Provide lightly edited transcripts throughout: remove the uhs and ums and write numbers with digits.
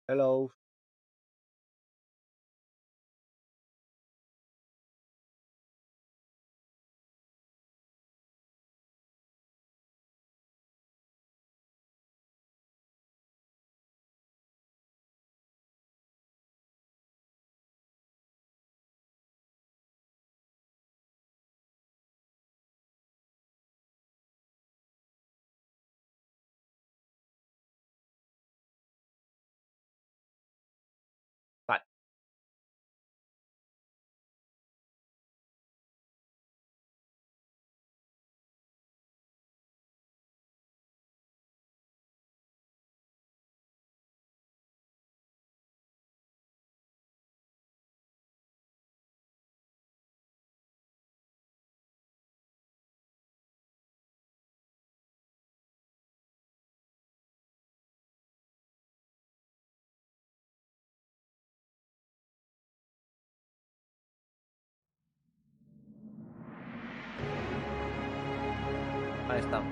Hello. Vale. Ahí está.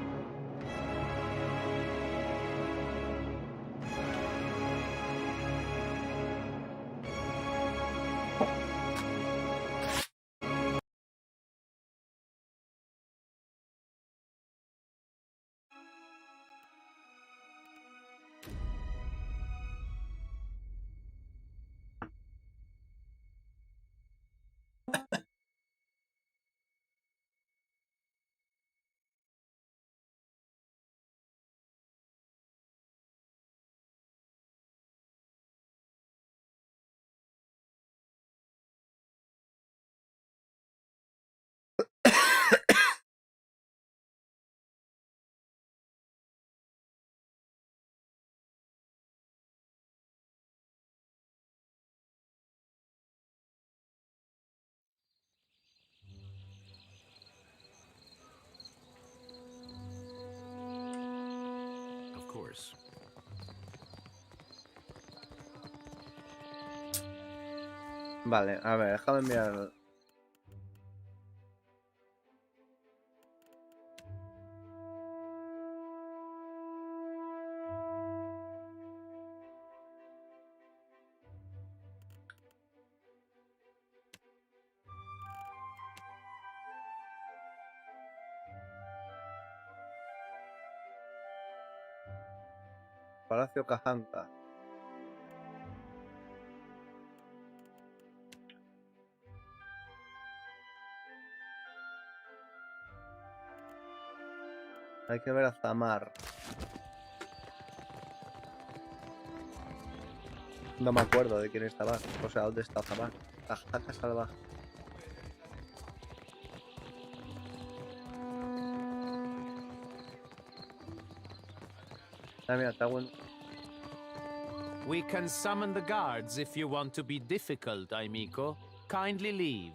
Of course. Vale, a ver, déjame mirar. Palacio Cajanca. Hay que ver a Zamar. No me acuerdo de quién estaba. O sea, ¿dónde está Zamar? Cajanca salvaje. Ah, mira, está bueno. We can summon the guards if you want to be difficult, amico. Kindly leave.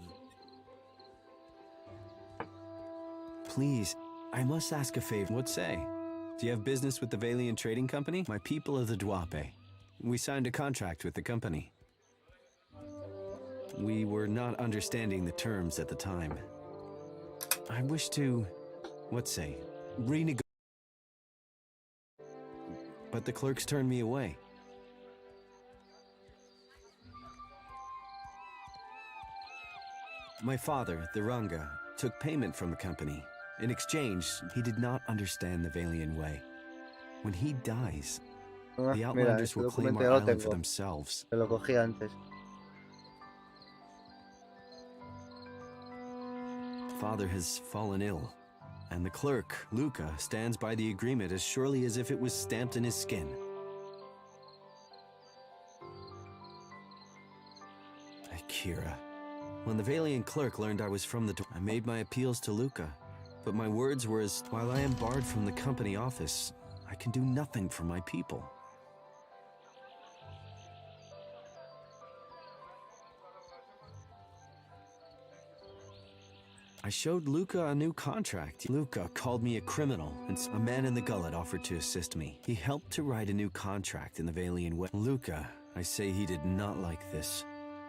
Please, I must ask a favor. What say? Do you have business with the Valiant Trading Company? My people of the Duape. We signed a contract with the company. We were not understanding the terms at the time. I wish to, what say, renegotiate. But the clerks turned me away. My father, the Ranga, took payment from the company. In exchange, he did not understand the Valian way. When he dies, Ah, the mira, Outlanders este will claim documento our ya lo island for tengo. themselves. Que lo cogí antes. Father has fallen ill, and the clerk, Luca, stands by the agreement as surely as if it was stamped in his skin. Akira. When the Valian clerk learned I was from I made my appeals to Luca, but my words were as, while I am barred from the company office, I can do nothing for my people. I showed Luca a new contract. Luca called me a criminal, and a man in the gullet offered to assist me. He helped to write a new contract in the Valian way. Luca, I say he did not like this.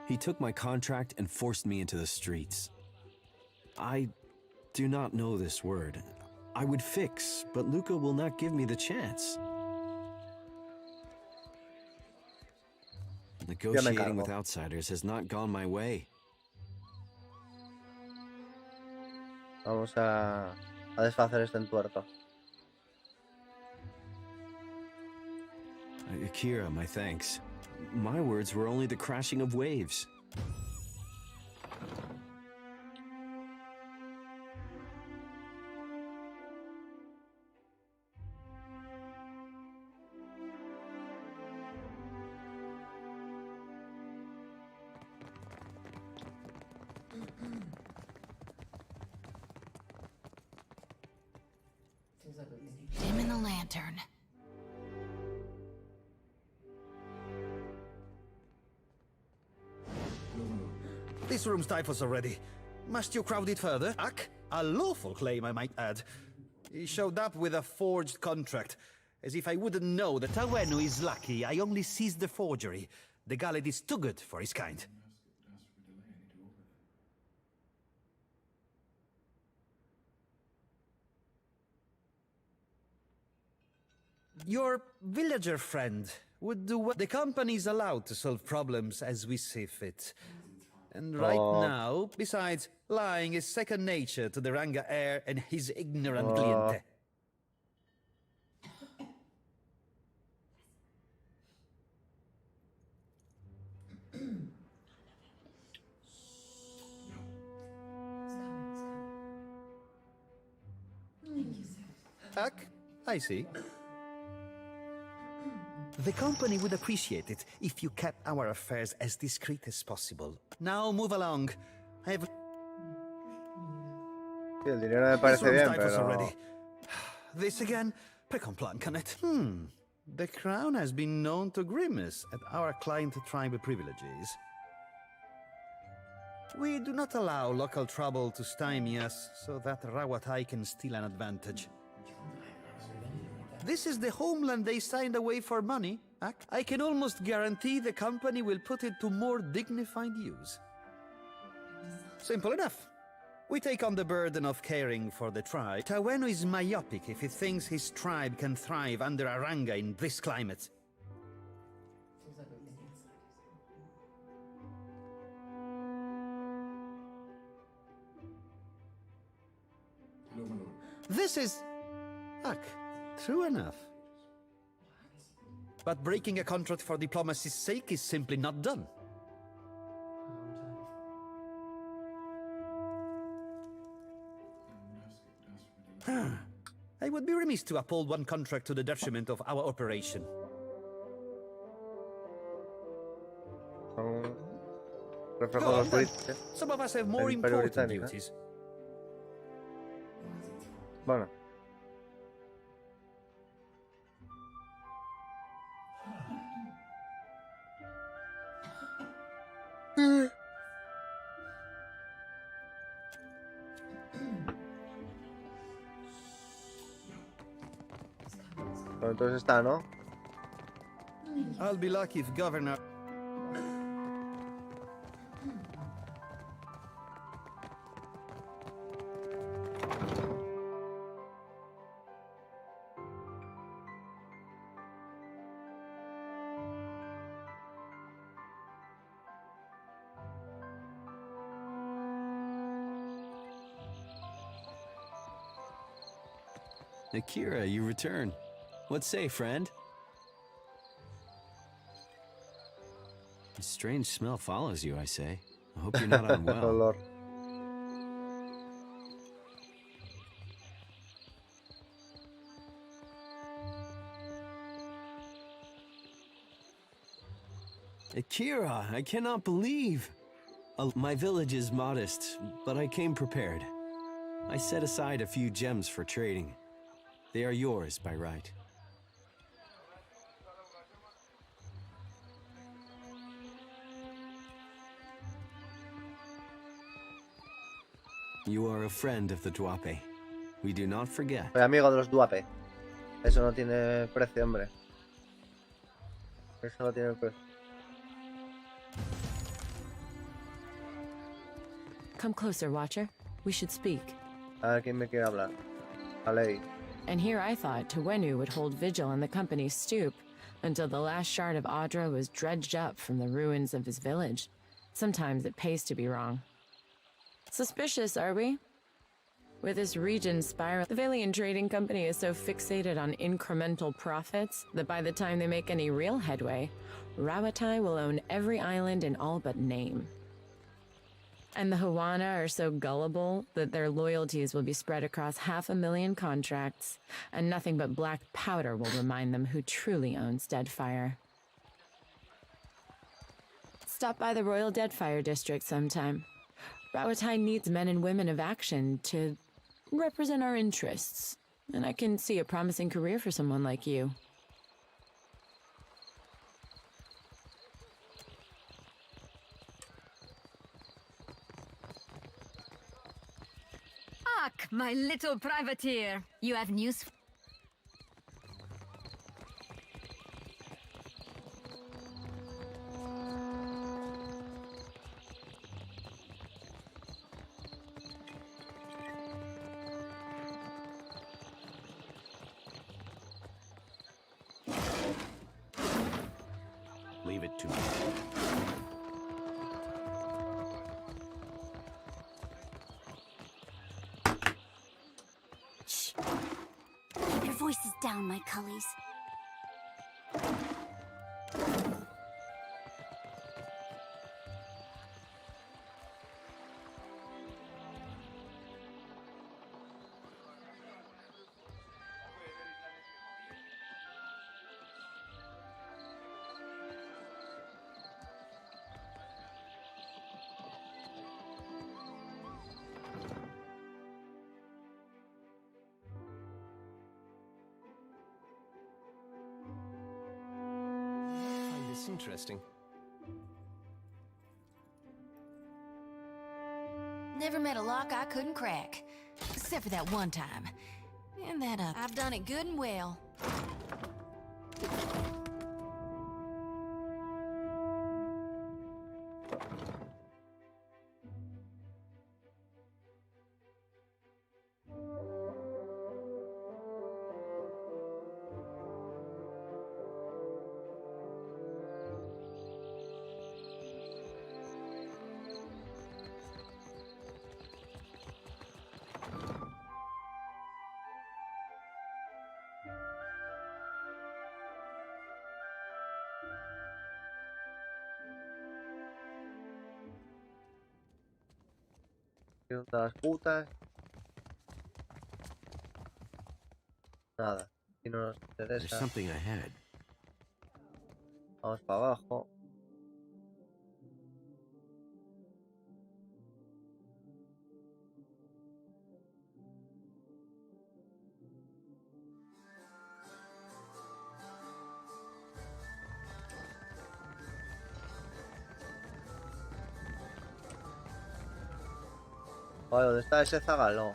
He took my contract and forced me into the streets. I do not know this word. I would fix, but Luca will not give me the chance. Negotiating with outsiders has not gone my way. Vamos a deshacer este entuerto. Akira, my thanks. My words were only the crashing of waves. Dim in the lantern. This room stifles already. Must you crowd it further? Ak? A lawful claim, I might add. He showed up with a forged contract. As if I wouldn't know that Tawenu is lucky. I only seized the forgery. The galley is too good for his kind. Your villager friend would do what the company is allowed to solve problems as we see fit. And right now, besides, lying is second nature to the Ranga heir and his ignorant cliente. Ak, I see. The company would appreciate it if you kept our affairs as discreet as possible. Now move along. I have... Sí, el dinero me parece bien, pero... already. This again? Precomplan, can it? The crown has been known to grimace at our client tribal privileges. We do not allow local trouble to stymie us, so that Rawatai can steal an advantage. This is the homeland they signed away for money, Ak. I can almost guarantee the company will put it to more dignified use. Simple enough. We take on the burden of caring for the tribe. Tawenu is myopic if he thinks his tribe can thrive under Aranga in this climate. This is... Ak. True enough. But breaking a contract for diplomacy's sake is simply not done. I would be remiss to uphold one contract to the detriment of our operation. Go on, then. Some of us have more important duties. Bueno. Entonces está, ¿no? I'll be lucky if Governor... Akira, you return. What say, friend? A strange smell follows you, I say. I hope you're not unwell. Olor. Akira, I cannot believe. My village is modest, but I came prepared. I set aside a few gems for trading. They are yours by right. You are a friend of the Duape. We do not forget. Soy amigo de los Duape. Eso no tiene precio, hombre. Eso no tiene precio. Come closer, Watcher. We should speak. A ver quién me quiere hablar. A Ley. And here I thought Tawenu would hold vigil on the company's stoop, until the last shard of Audra was dredged up from the ruins of his village. Sometimes it pays to be wrong. Suspicious, are we? With this region spiral, the Valian Trading Company is so fixated on incremental profits that by the time they make any real headway, Rawatai will own every island in all but name. And the Hawana are so gullible that their loyalties will be spread across 500,000 contracts, and nothing but black powder will remind them who truly owns Deadfire. Stop by the Royal Deadfire District sometime. Rawatai needs men and women of action to represent our interests, and I can see a promising career for someone like you. Ak, my little privateer. You have news? Leave it to me. Keep your voices down, my cullies. It's interesting. Never met a lock I couldn't crack. Except for that one time. And that I've done it good and well. Pregunta a las putas. Nada, aquí no nos There's interesa. something ahead. Vamos para abajo. Oye, ¿dónde está ese zagalo?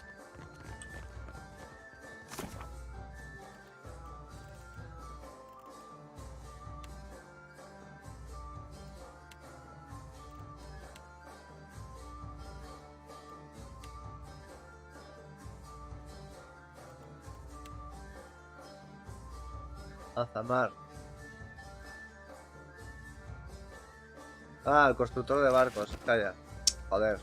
Azamar. Ah, el constructor de barcos. Calla. Joder.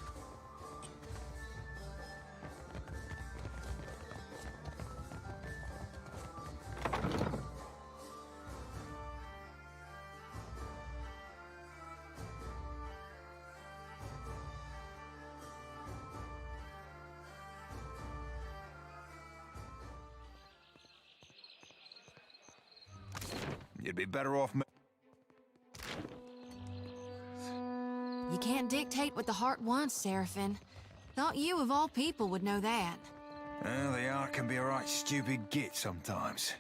You'd be better off. You can't dictate what the heart wants, Seraphin. Thought you, of all people, would know that. Well, the art can be a right stupid git sometimes.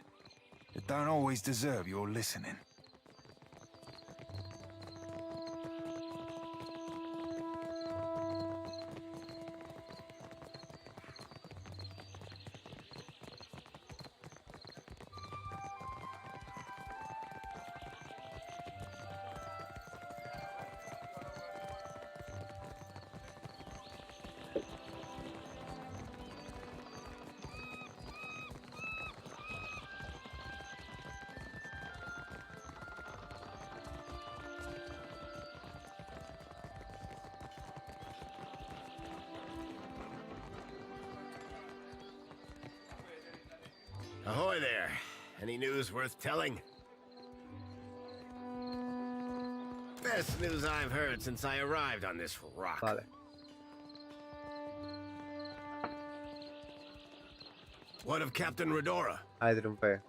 It don't always deserve your listening. Ahoy there. Any news worth telling? Best news I've heard since I arrived on this rock. Vale. What of Captain Redora? Ahí triunfé.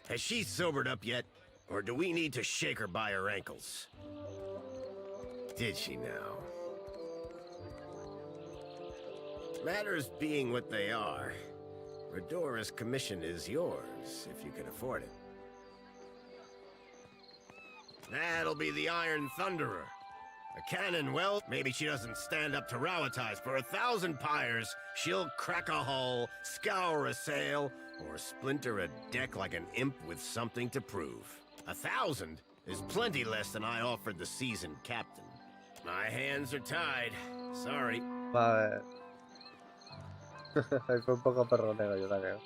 Has she sobered up yet? Or do we need to shake her by her ankles? Did she now? Matters being what they are, Redora's commission is yours, if you can afford it. That'll be the Iron Thunderer. A cannon, well, maybe she doesn't stand up to Rowatize. For 1,000 pyres, she'll crack a hull, scour a sail, or splinter a deck like an imp with something to prove. 1,000 is plenty less than I offered the seasoned captain. My hands are tied. Sorry. Vale. Fue un poco perronero, yo también.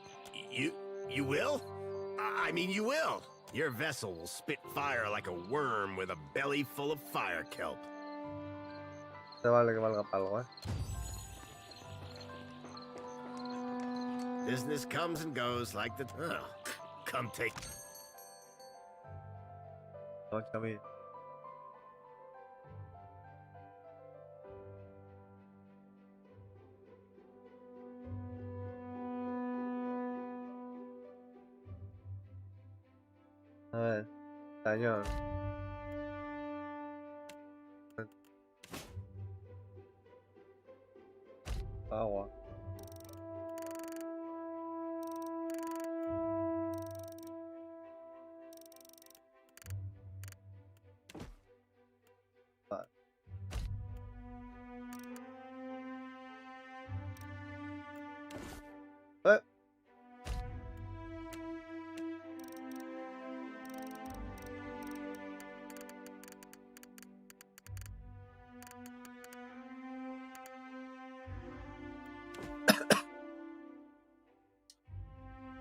You will? I mean, you will. Your vessel will spit fire like a worm with a belly full of fire kelp. Te vale que valga para algo, Business comes and goes like the... Oh, come take... No, a mí. A ver, cañón. Agua. Vale.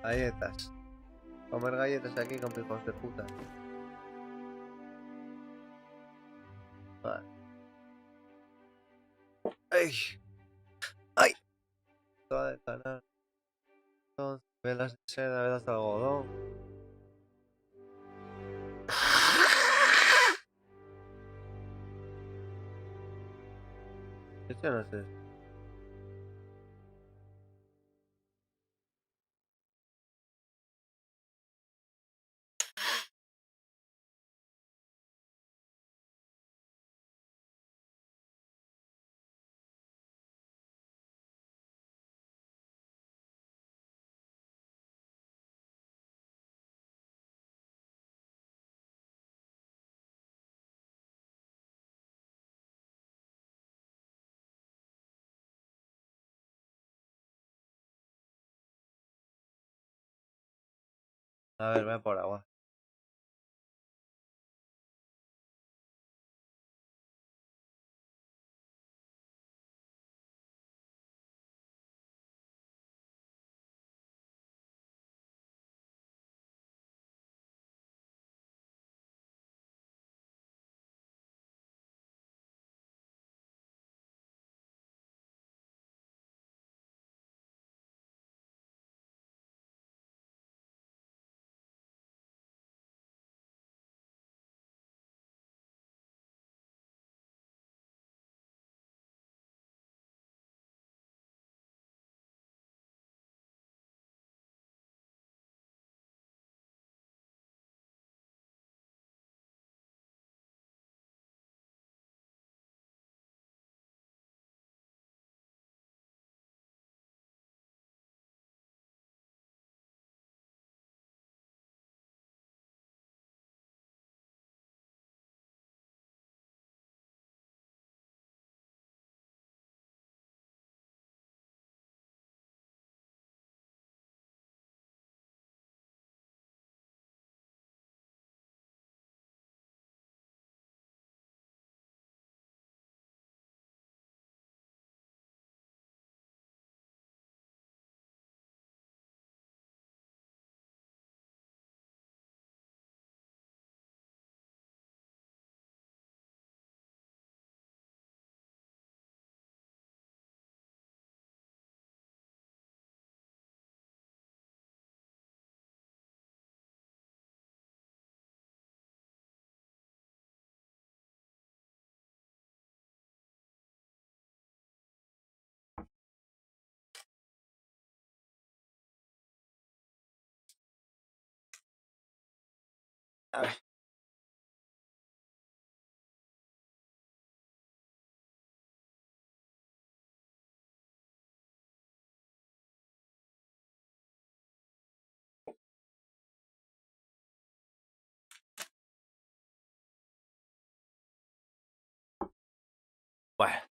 Galletas. Comer galletas aquí con pijos de puta. Vale. ¡Ay! ¡Ay! Toda de canal. Velas de seda, velas de algodón. Esto no sé. A ver, voy por agua. A ver. Bueno.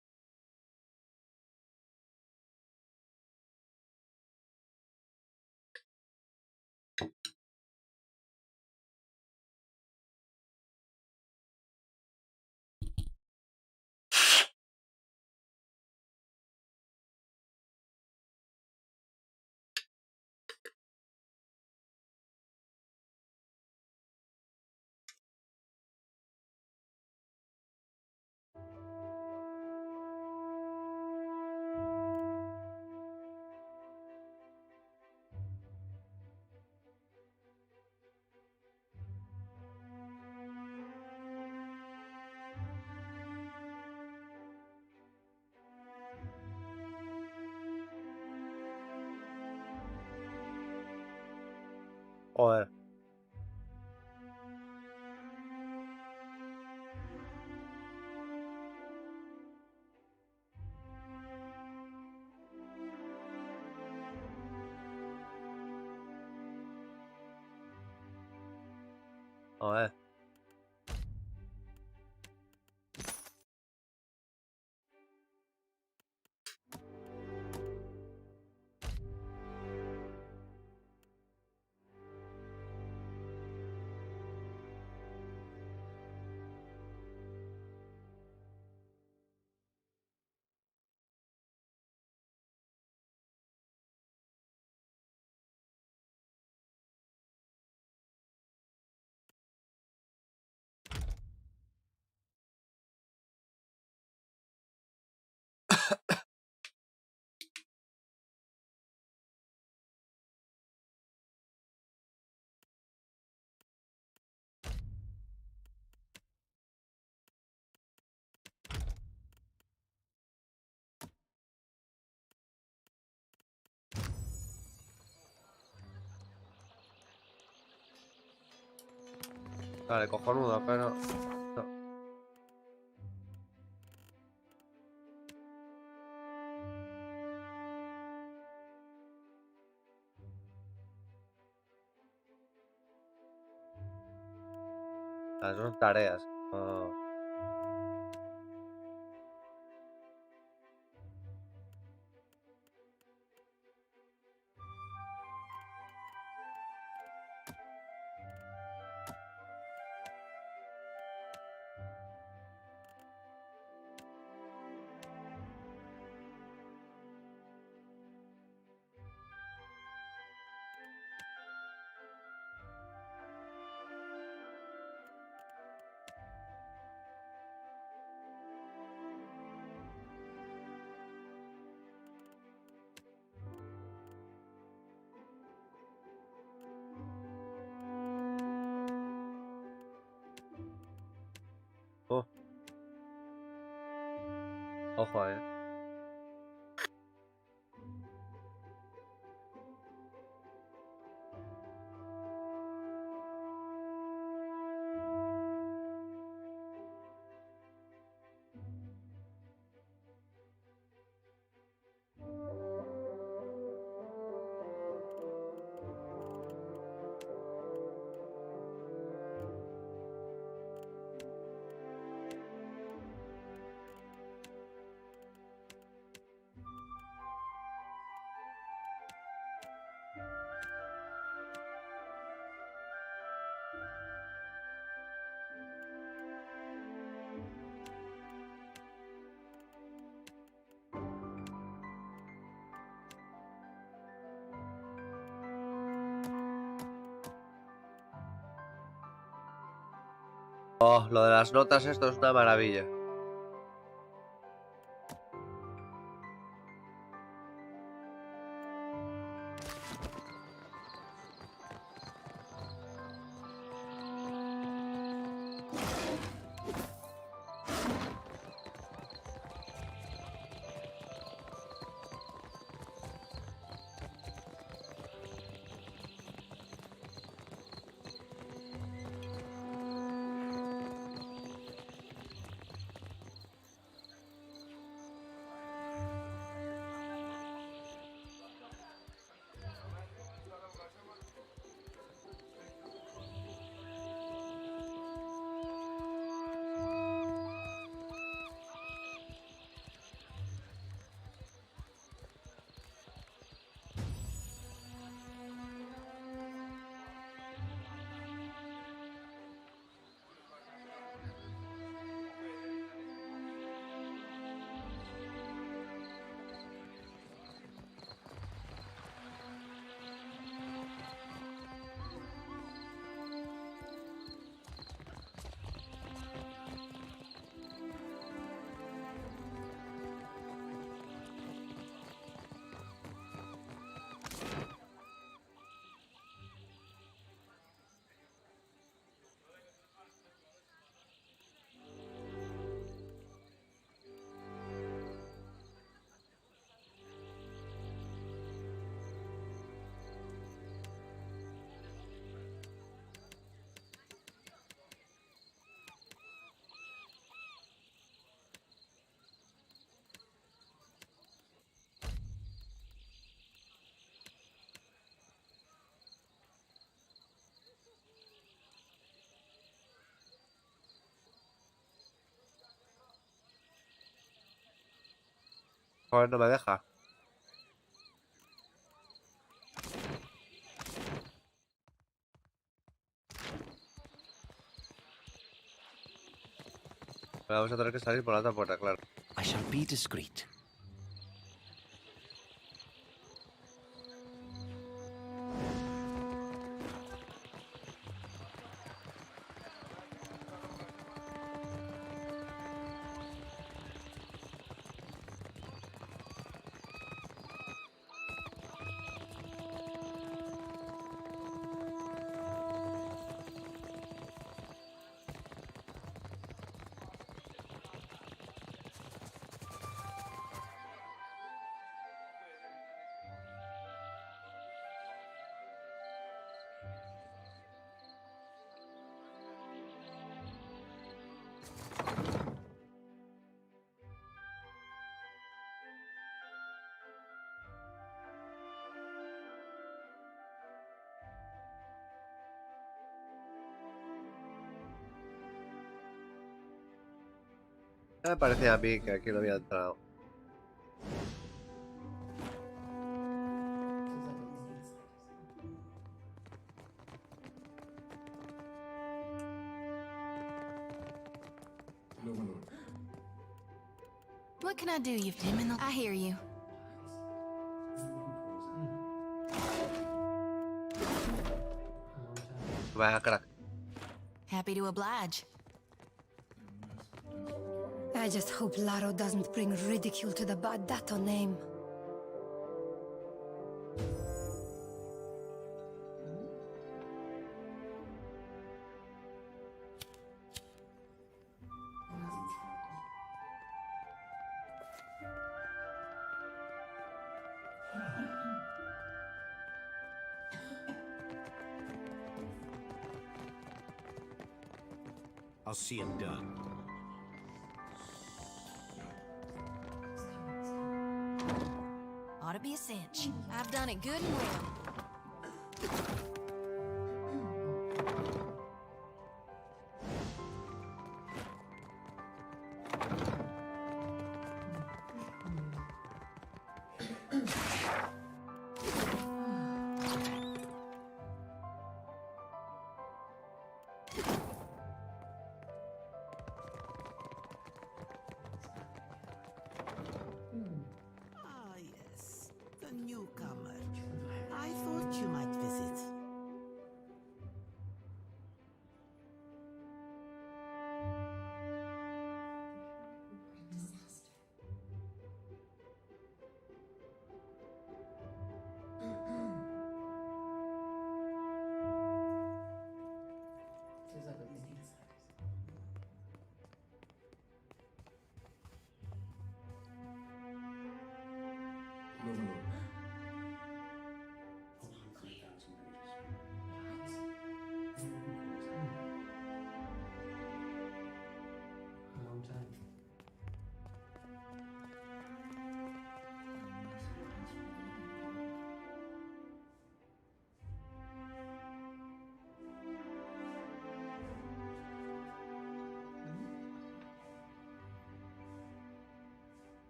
Joder. Joder. Vale, cojonudo, pero... No. Ah, son tareas. Ah. Oh. Ojo, Oh, lo de las notas, esto es una maravilla. Joder, no me deja. Pero vamos a tener que salir por la otra puerta, claro. I shall be discreet. Me parecía a mí que aquí no había entrado. What can I do, you Tim in the... I hear you. Vaya crack. Happy to oblige. I just hope Laro doesn't bring ridicule to the Badato name. I'll see him done. Ought to be a cinch. I've done it good and well. Ah, yes. The newcomer. I thought you might visit.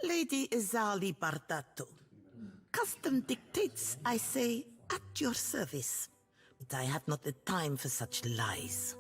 Lady Izali Bardato. Custom dictates, I say, at your service. But I have not the time for such lies.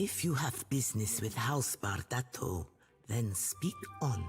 If you have business with House Bardato, then speak on.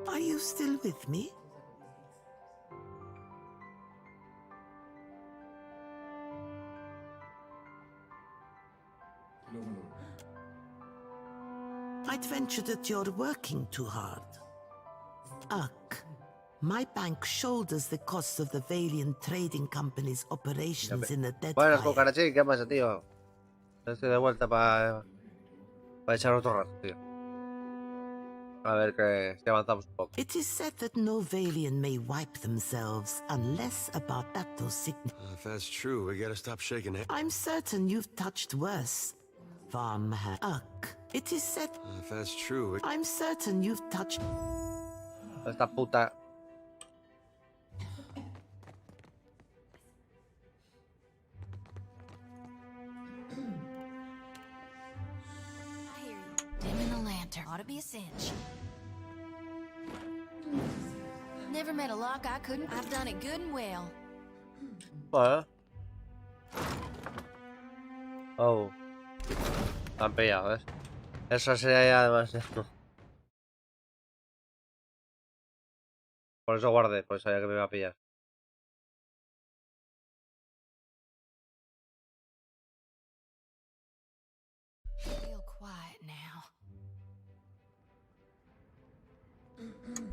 Are you still with me? I'd venture that you're working too hard. Ugh. My bank shoulders the cost of the Valiant Trading Company's operations in the Bueno, Deadfire. cucarachín, ¿qué pasa, tío? Estoy de vuelta para echar otro rato, tío. A ver si avanzamos un poco. It is said that no Valiant may wipe themselves unless about Dato's signature. If that's true, we gotta stop shaking it. I'm certain you've touched worse. Ugh. It is said. If that's true, I'm certain you've touched. Esta puta. I hear you. Dimming the lantern. Ought to be a cinch. Never met a lock I couldn't. I've done it good and well. Bueno. Oh. Me han pillado, ¿ves? Eso sería ya demasiado. Por eso guardé, pues sabía que me iba a pillar. Real quiet now.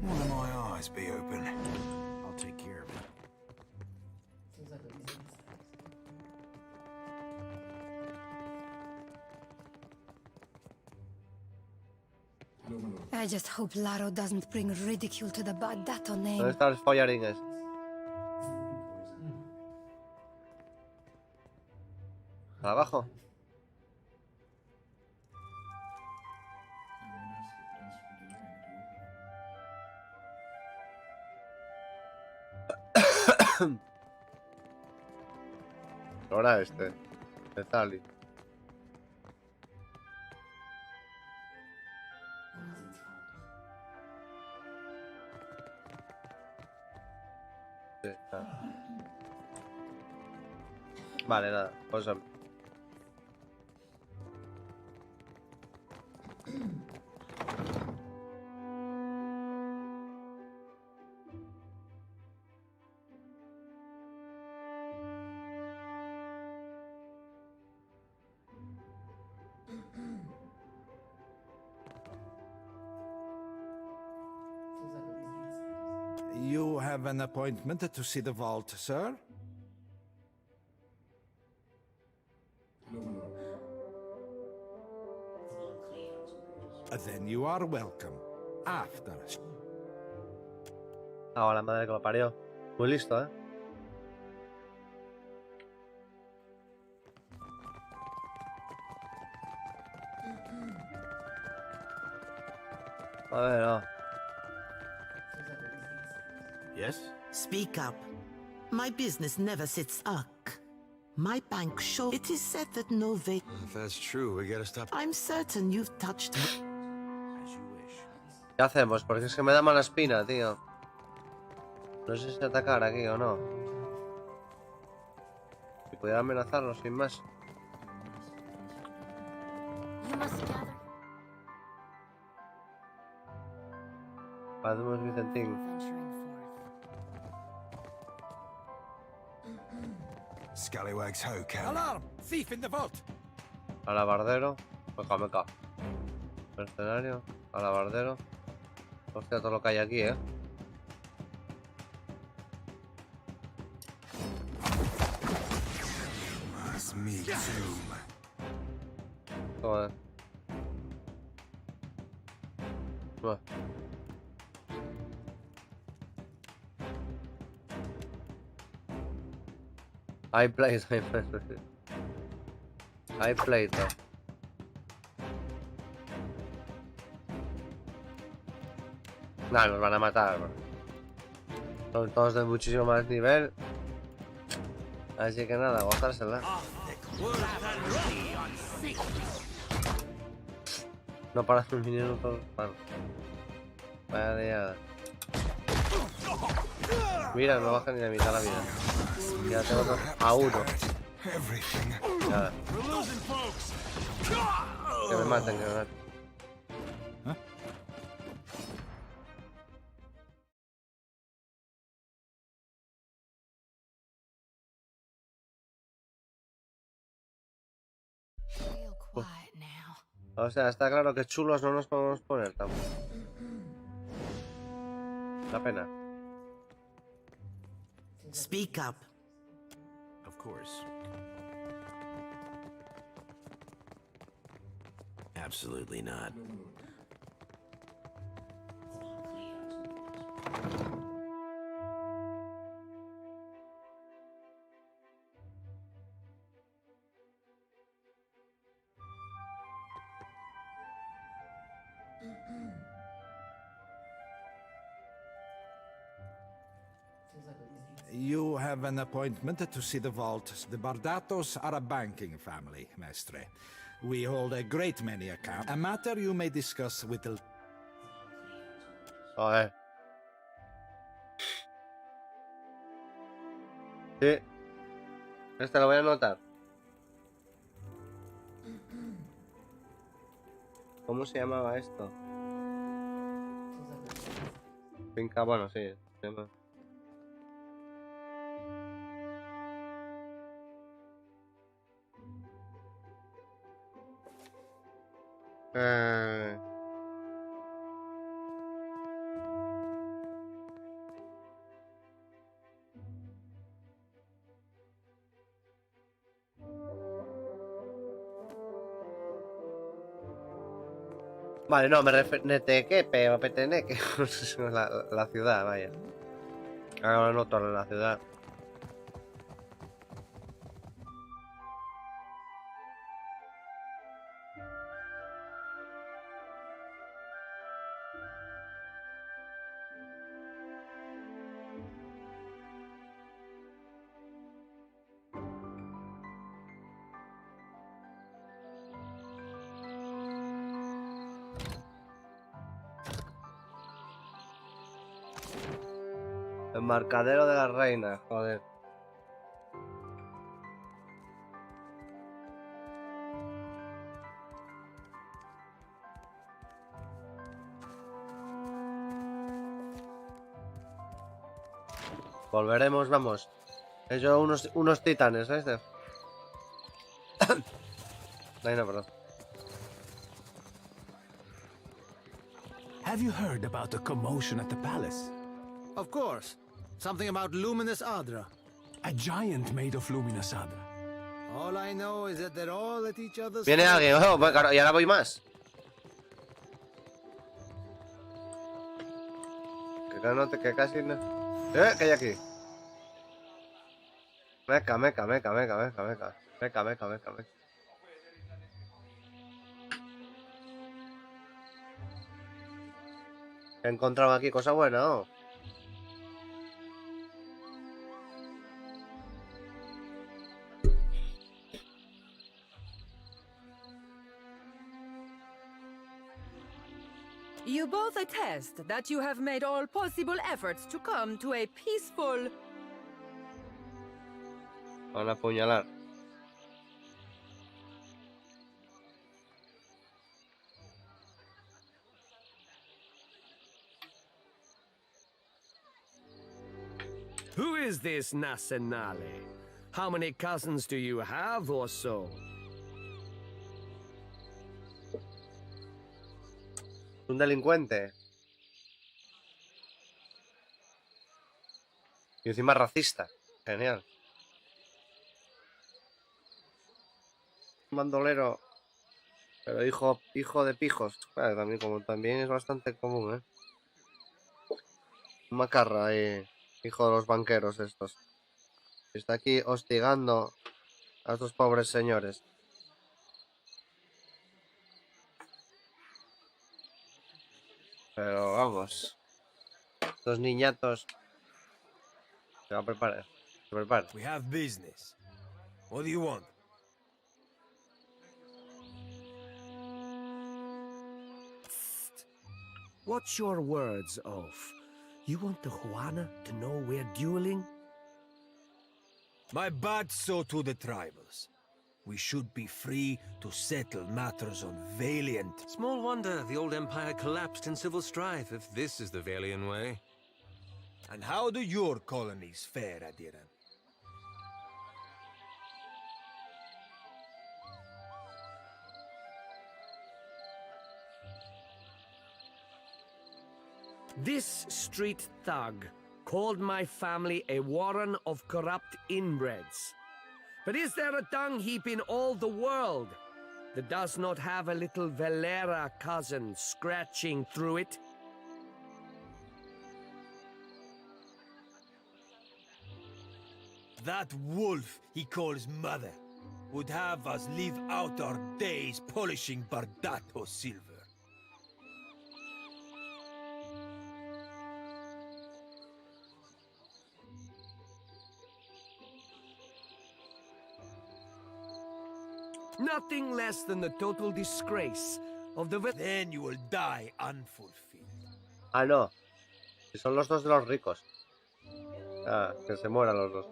One of my eyes be open. I'll take care of it. I just hope Laro doesn't bring ridicule to the Bardato ¿Dónde name. están los follarines? ¿Abajo? Ahora este. De Tali. Sí, nada. Vale, nada. Pues You have an appointment to see the vault, sir? Then you are welcome. After. Ah, la madre que lo parió. Muy listo, ¿eh? A ver, no. Yes? Speak up. My business never sits up. My bank show. It is said that no vac. If that's true, we gotta stop. I'm certain you've touched. ¿Qué hacemos? Porque es que me da mala espina, tío. No sé si atacar aquí o no. Si pudiera amenazarlo sin más. You must gather. Hacemos Vicentín. Venturing forth. Scallywags ho, Cal. Alarm! Thief in the vault! Alabardero. Meca. Mercenario. Alabardero. Hostia, todo lo que hay aquí, It's me too. Joder. Buah. I played. Nah, nos van a matar, bro. Son todos de muchísimo más nivel. Así que nada, gozársela. No paras un minuto. Bueno. Vaya liada. Mira, no baja ni la mitad la vida. Ya tengo dos a uno. Nada. Que me maten, que me maten. Real quiet now. O sea, está claro que chulos no nos podemos poner tampoco. La pena. Speak up. Of course. Absolutely not. You have an appointment to see the vault. The Bardatos are a banking family, Mestre. We hold a great many accounts. A matter you may discuss with the... Joder. Sí. Este lo voy a anotar. ¿Cómo se llamaba esto? Finca, bueno, sí. Se llama. Vale, no, me refiero... Neteque, pero Peteneque. La ciudad, vaya. Ahora no toda la ciudad. Embarcadero de la reina, joder. Volveremos, vamos. He hecho unos titanes, ¿sabes? Ay, no, perdón. Have you heard about the commotion at the palace? Of course. Something about luminous Adra. A giant made of luminous Adra. All I know is that they're all at each other's... Viene alguien, oh, y ahora voy más. Que casi no... ¿Qué hay aquí? Meca. He encontrado aquí cosa buena, ¿no? You both attest that you have made all possible efforts to come to a peaceful... Van a apuñalar. Who is this Nasenale? How many cousins do you have or so? Un delincuente. Y encima racista. Genial. Un bandolero. Pero hijo de pijos. Claro, también es bastante común, ¿eh? Un macarra ahí. Hijo de los banqueros estos. Está aquí hostigando a estos pobres señores. Pero vamos. Estos niñatos. Se va a preparar. Se prepara. We have business. What do you want? What's your words of? You want the Juana to know we're dueling? My bad so to the tribals. We should be free to settle matters on Valiant. Small wonder the old empire collapsed in civil strife if this is the Valiant way. And how do your colonies fare, Adiran? This street thug called my family a warren of corrupt inbreds. But is there a dung heap in all the world that does not have a little Valera cousin scratching through it? That wolf he calls mother would have us live out our days polishing Bardato silver. Nothing less than the total disgrace of the... Then you will die unfulfilled. Ah, no. Si son los dos de los ricos. Ah, que se mueran los dos.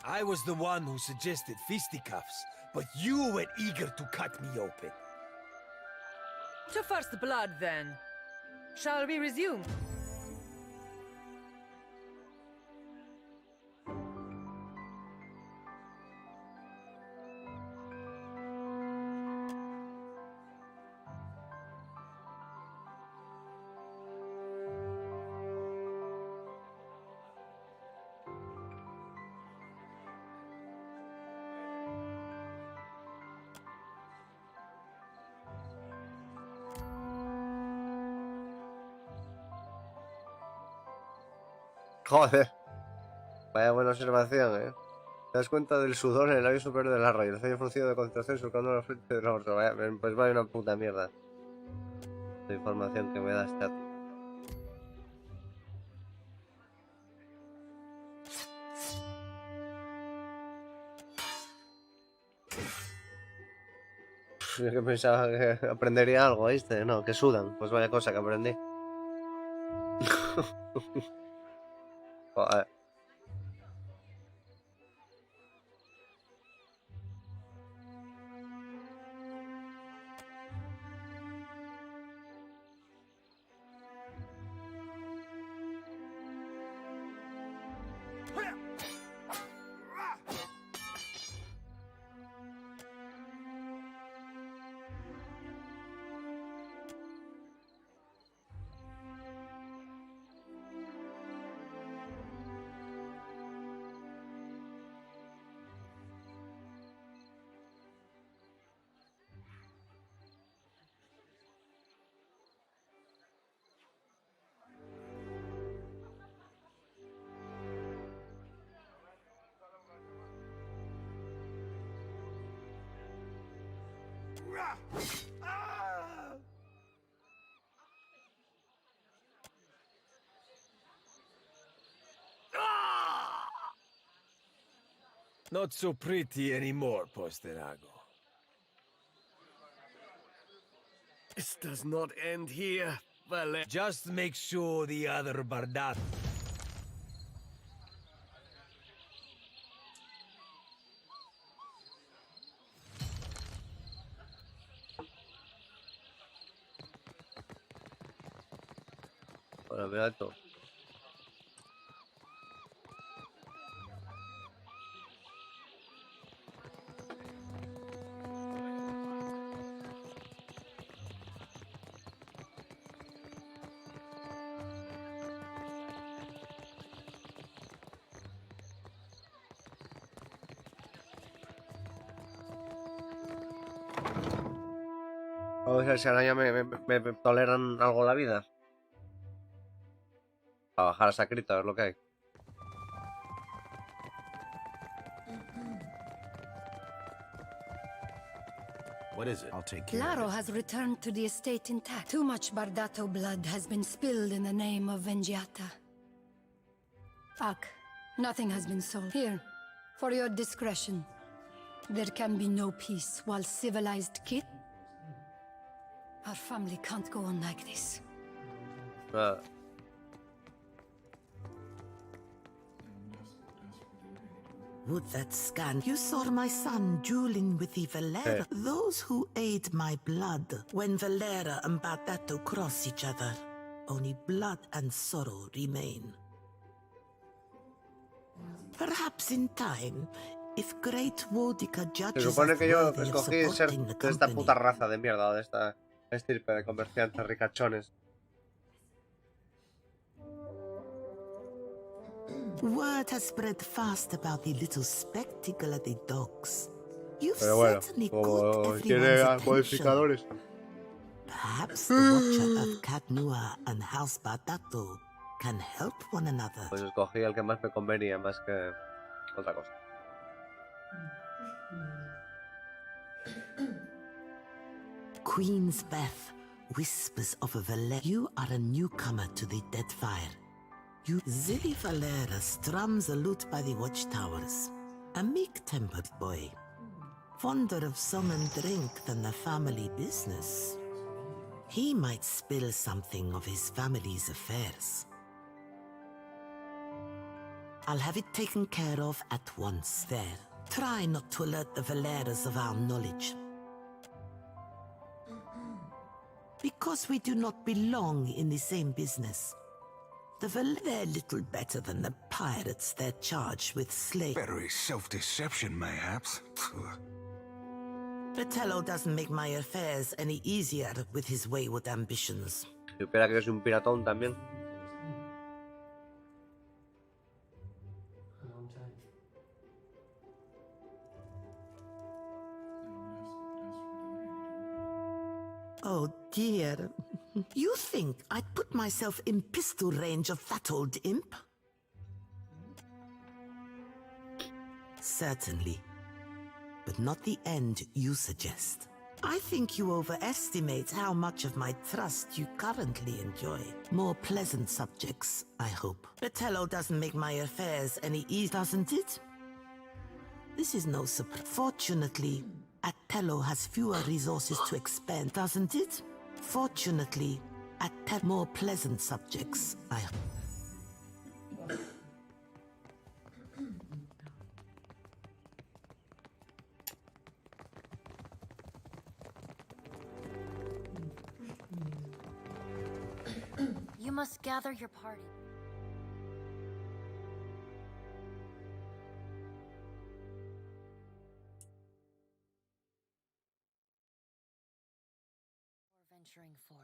I was the one who suggested fisticuffs, but you were eager to cut me open. To first blood, then. Shall we resume? Joder. Vaya buena observación, ¿eh? Te das cuenta del sudor en el labio superior de la raya. El ceño fruncido de concentración surcando la frente del rostro. Vaya, pues vaya una puta mierda. La información que me da este dato. Yo que pensaba que aprendería algo, ¿viste? No, que sudan. Pues vaya cosa que aprendí. Joder. Not so pretty anymore, Posterago. This does not end here. Well, Just make sure the other Bardat... Bueno, mira esto. Vamos a ver si ahora ya me toleran algo la vida. A bajar a Sacrita, a ver lo que hay. What is it? I'll take care of Claro it. has returned to the estate intact. Too much Bardato blood has been spilled in the name of Vengiata. Ak, nothing has been sold. Here, for your discretion. There can be no peace while civilized kid. Our family can't go on like this. Would that scan? You saw my son dueling with the Valera. Those who aid my blood. When Valera and Bardato cross each other, only blood and sorrow remain. Perhaps in time, if great Wodica Se judges supone us que yo worthy of escogí ser supporting the de esta company. puta raza de mierda, de esta estirpe de comerciantes ricachones. Word has spread fast about the little spectacle of the dogs. You've Pero bueno, certainly como caught tiene everyone's attention. modificadores. Perhaps the Watcher of Cadnua and House Bardato can help one another. Pues escogí el que más me convenía, más que otra cosa. Queen's Beth whispers of a Valera. You are a newcomer to the Deadfire. You Zilly Valera strums a lute by the watchtowers. A meek-tempered boy. Fonder of song and drink than the family business. He might spill something of his family's affairs. I'll have it taken care of at once. There. Try not to alert the Valeras of our knowledge. Because we do not belong in the same business. The Valera are little better than the pirates they're charged with slaves. Better is self-deception, mayhaps. Fratello doesn't make my affairs any easier with his wayward ambitions. Si supiera que yo soy un piratón también. Oh dear. You think I'd put myself in pistol range of that old imp? Certainly. But not the end you suggest. I think you overestimate how much of my trust you currently enjoy. More pleasant subjects, I hope. Fratello doesn't make my affairs any easier, doesn't it? This is no surprise. Fortunately, Attello has fewer resources to expend, doesn't it? Fortunately, more pleasant subjects, I hope. You must gather your party. Venturing forth.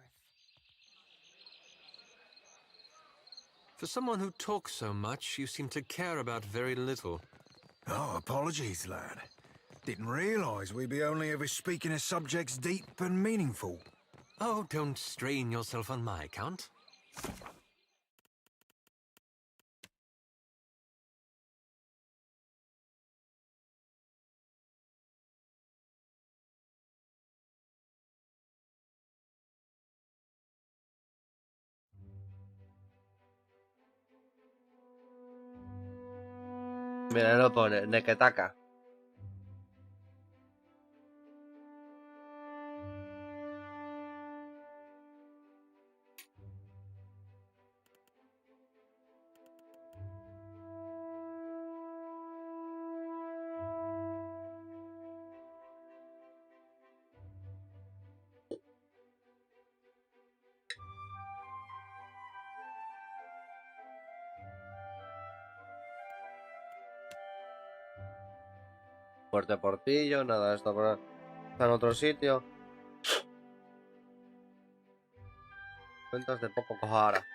For someone who talks so much, you seem to care about very little. Oh, apologies, lad. Didn't realize we'd be only ever speaking of subjects deep and meaningful. Oh, don't strain yourself on my account. Mira, lo pone, Neketaka. Fuerte Portillo, nada, esto está en otro sitio. Cuentas de Popo Cojara.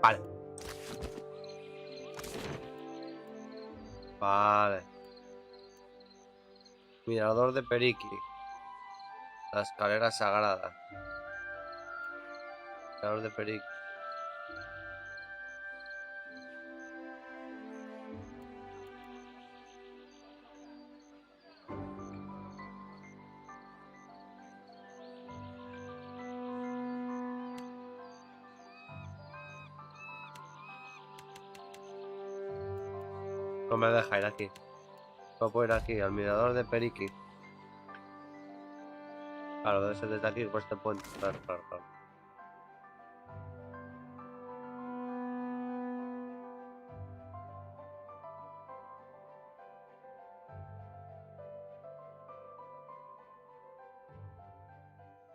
Vale. Vale. Mirador de Periqui. La escalera sagrada. Mirador de Periqui. No me deja ir aquí. No puedo ir aquí, al mirador de Periqui. Claro, debe ser desde aquí por este puente. Claro.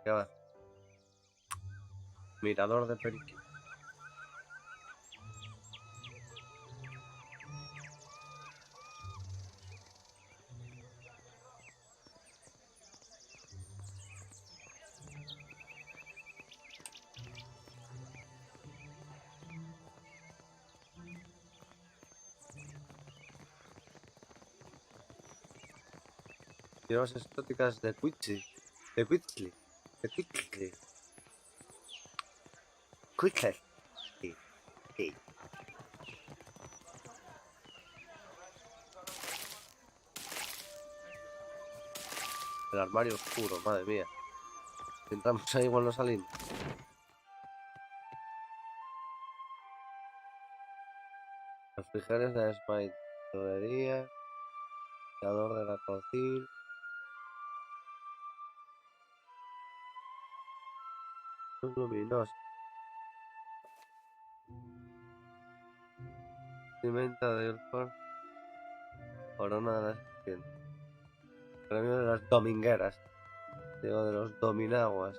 ¿Qué va? Mirador de Periqui. Tierras exóticas de Quitzli. Quitzli. Sí. El armario oscuro, madre mía. Si entramos ahí, igual no salimos. Los frijoles de la espaidorería. Mirador de la cocina. Luz luminosa. Vestimenta de Elford. Corona de las serpientes. Premio de las domingueras. Digo, de los dominaguas.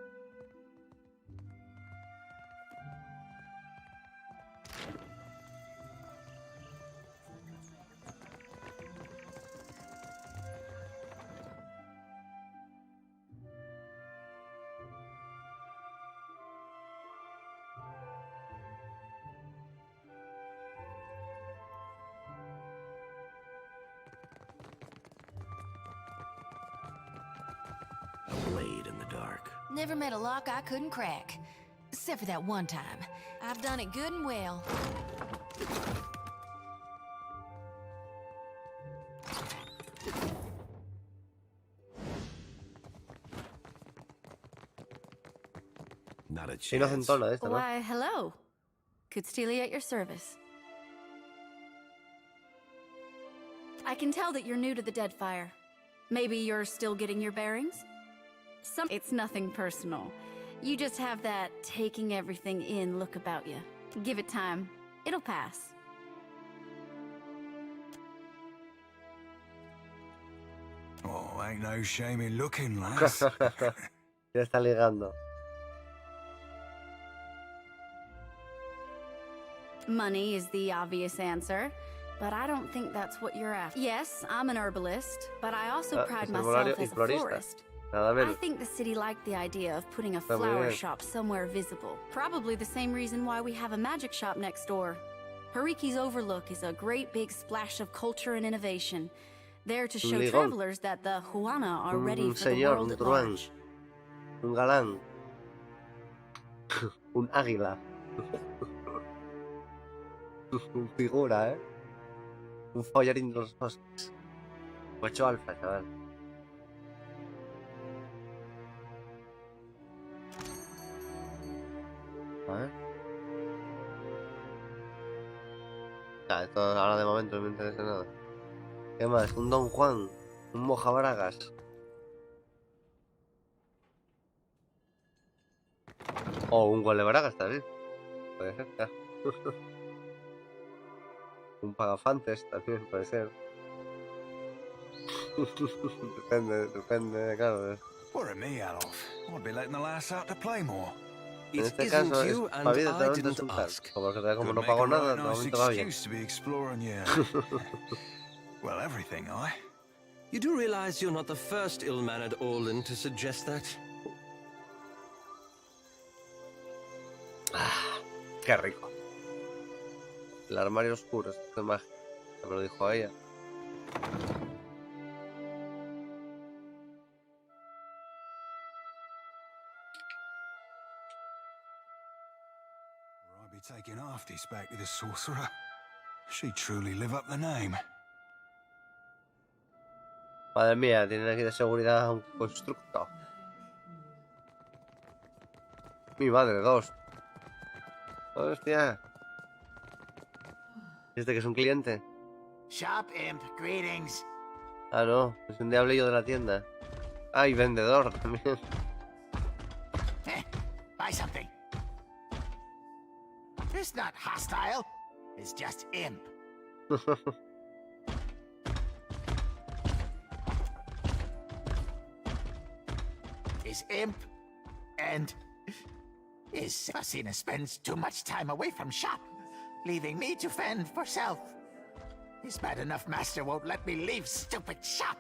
A blade in the dark. Never met a lock I couldn't crack. Except for that one time. I've done it good and well. Not a chance. Inocentona esta, ¿no? Why, hello. Kutztili at your service. I can tell that you're new to the Deadfire. Maybe you're still getting your bearings? It's nothing personal. You just have that taking everything in look about you. Give it time. It'll pass. Oh, ain't no shame in looking, lass. Ya está ligando. Money is the obvious answer, but I don't think that's what you're after. Yes, I'm an herbalist, but I also pride myself as a florist. I think the city liked the idea of putting a flower shop somewhere visible. Probably the same reason why we have a magic shop next door. Hariki's Overlook is a great big splash of culture and innovation, there to show travelers that the Huana are ready for the world at large. Un galán. Un águila. Un figura, ¿eh? Un follarín de los bosques. 8 alfa, chaval. A ver. Ya, esto ahora de momento no me interesa nada. ¿Qué más? Un Don Juan. Un mojabragas. O un Bragas también. Puede ser, ya. Un pagafantes también puede ser. depende, claro. Worry me, Adolf. I'd be letting the lass out to play more. En este caso es para mí totalmente es un tal. Porque como no pago nada, de momento va bien. To be exploring, yeah. Well, everything, You do realize you're not the first ill-mannered Orlin to suggest that? Ah, qué rico. El armario oscuro, esto es mágico. Me lo dijo ella. I'd be taking Aftis back to the sorcerer. She truly live up the name. Madre mía, tienen aquí de seguridad un constructo. Mi madre, 2. Hostia. ¿Este que es un cliente? Shop imp, greetings. Ah, no, es un diablillo de la tienda. Ah, y vendedor también. Buy something. It's not hostile. It's just imp. Is imp and is Fasina spends too much time away from shop, leaving me to fend for self. His bad enough master won't let me leave stupid shop.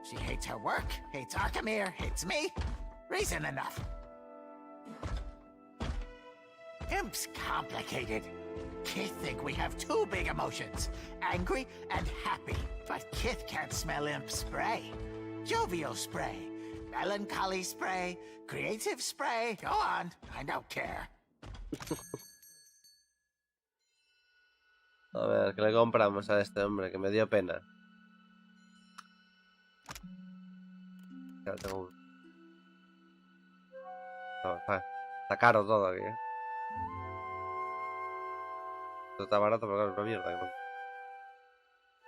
She hates her work, hates Arkamir, hates me. Reason enough. Imp's complicated. Kith think we have 2 big emotions, angry and happy. But Kith can't smell imp spray. Jovial spray, melancholy spray, creative spray. Go on, I don't care. A ver, ¿qué le compramos a este hombre? Que me dio pena. Ya tengo... No, está caro todo aquí, ¿eh? Esto está barato, pero claro, es una mierda.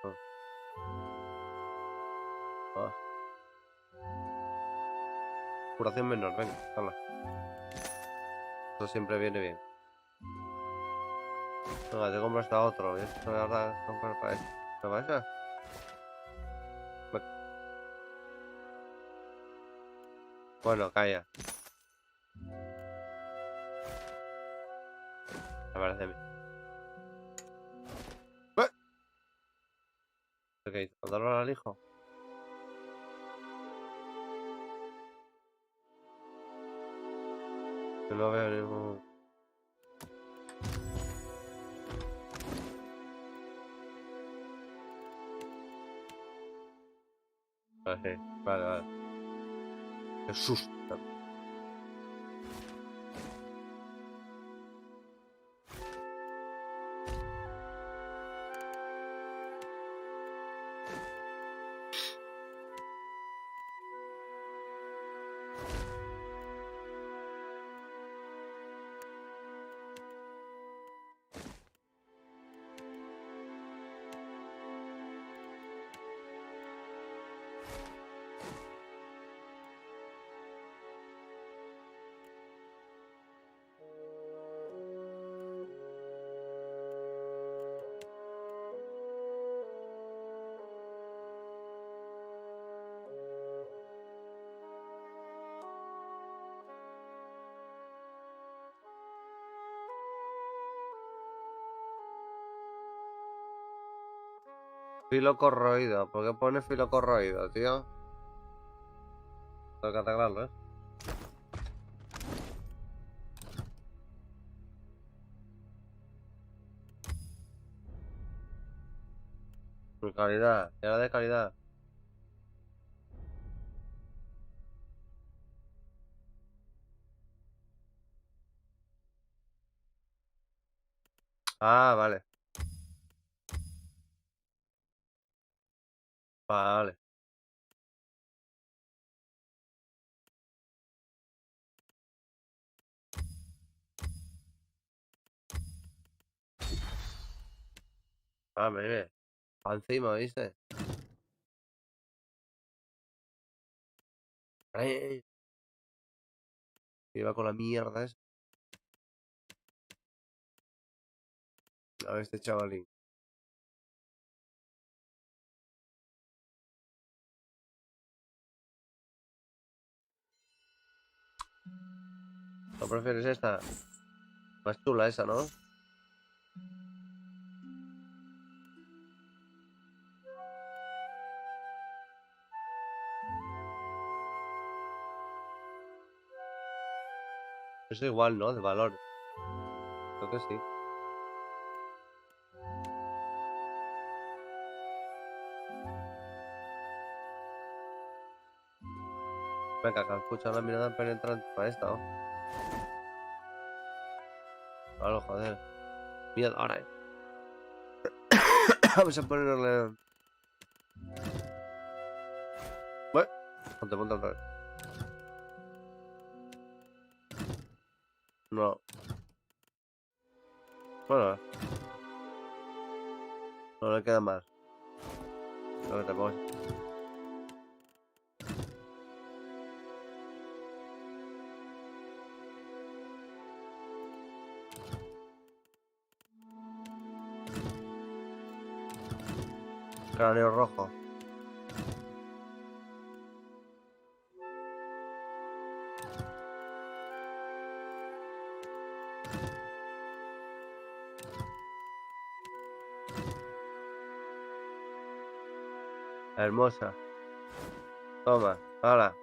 ¿No? Ah. Curación menor, venga, hala. Esto siempre viene bien. Venga, te compro hasta otro. Esto ahora comprar para esto. ¿Qué pasa? Bueno, calla. Me parece a mí. ¿Qué hizo? ¿Mandarlo al hijo? Que no veo ningún... Vale, vale. Qué susto. Filo corroído. ¿Por qué pone filo corroído, tío? Tengo que arreglarlo, ¿eh? De calidad. Era de calidad. Ah, vale. Vale. Ah, mire. Pa' encima, ¿viste? ¡Ay! Iba con la mierda esa. A ver este chavalín. ¿No prefieres esta? Más chula esa, ¿no? Es igual, ¿no? De valor. Creo que sí. Venga, que escucha la mirada penetrante para esta, ¿no? Claro, joder. Miedo, ahora. Vamos a ponerle... Bueno, ponte otra vez. No. Bueno. No le queda más. Lo que te pongo. Cráneo rojo. Hermosa. Toma, hala.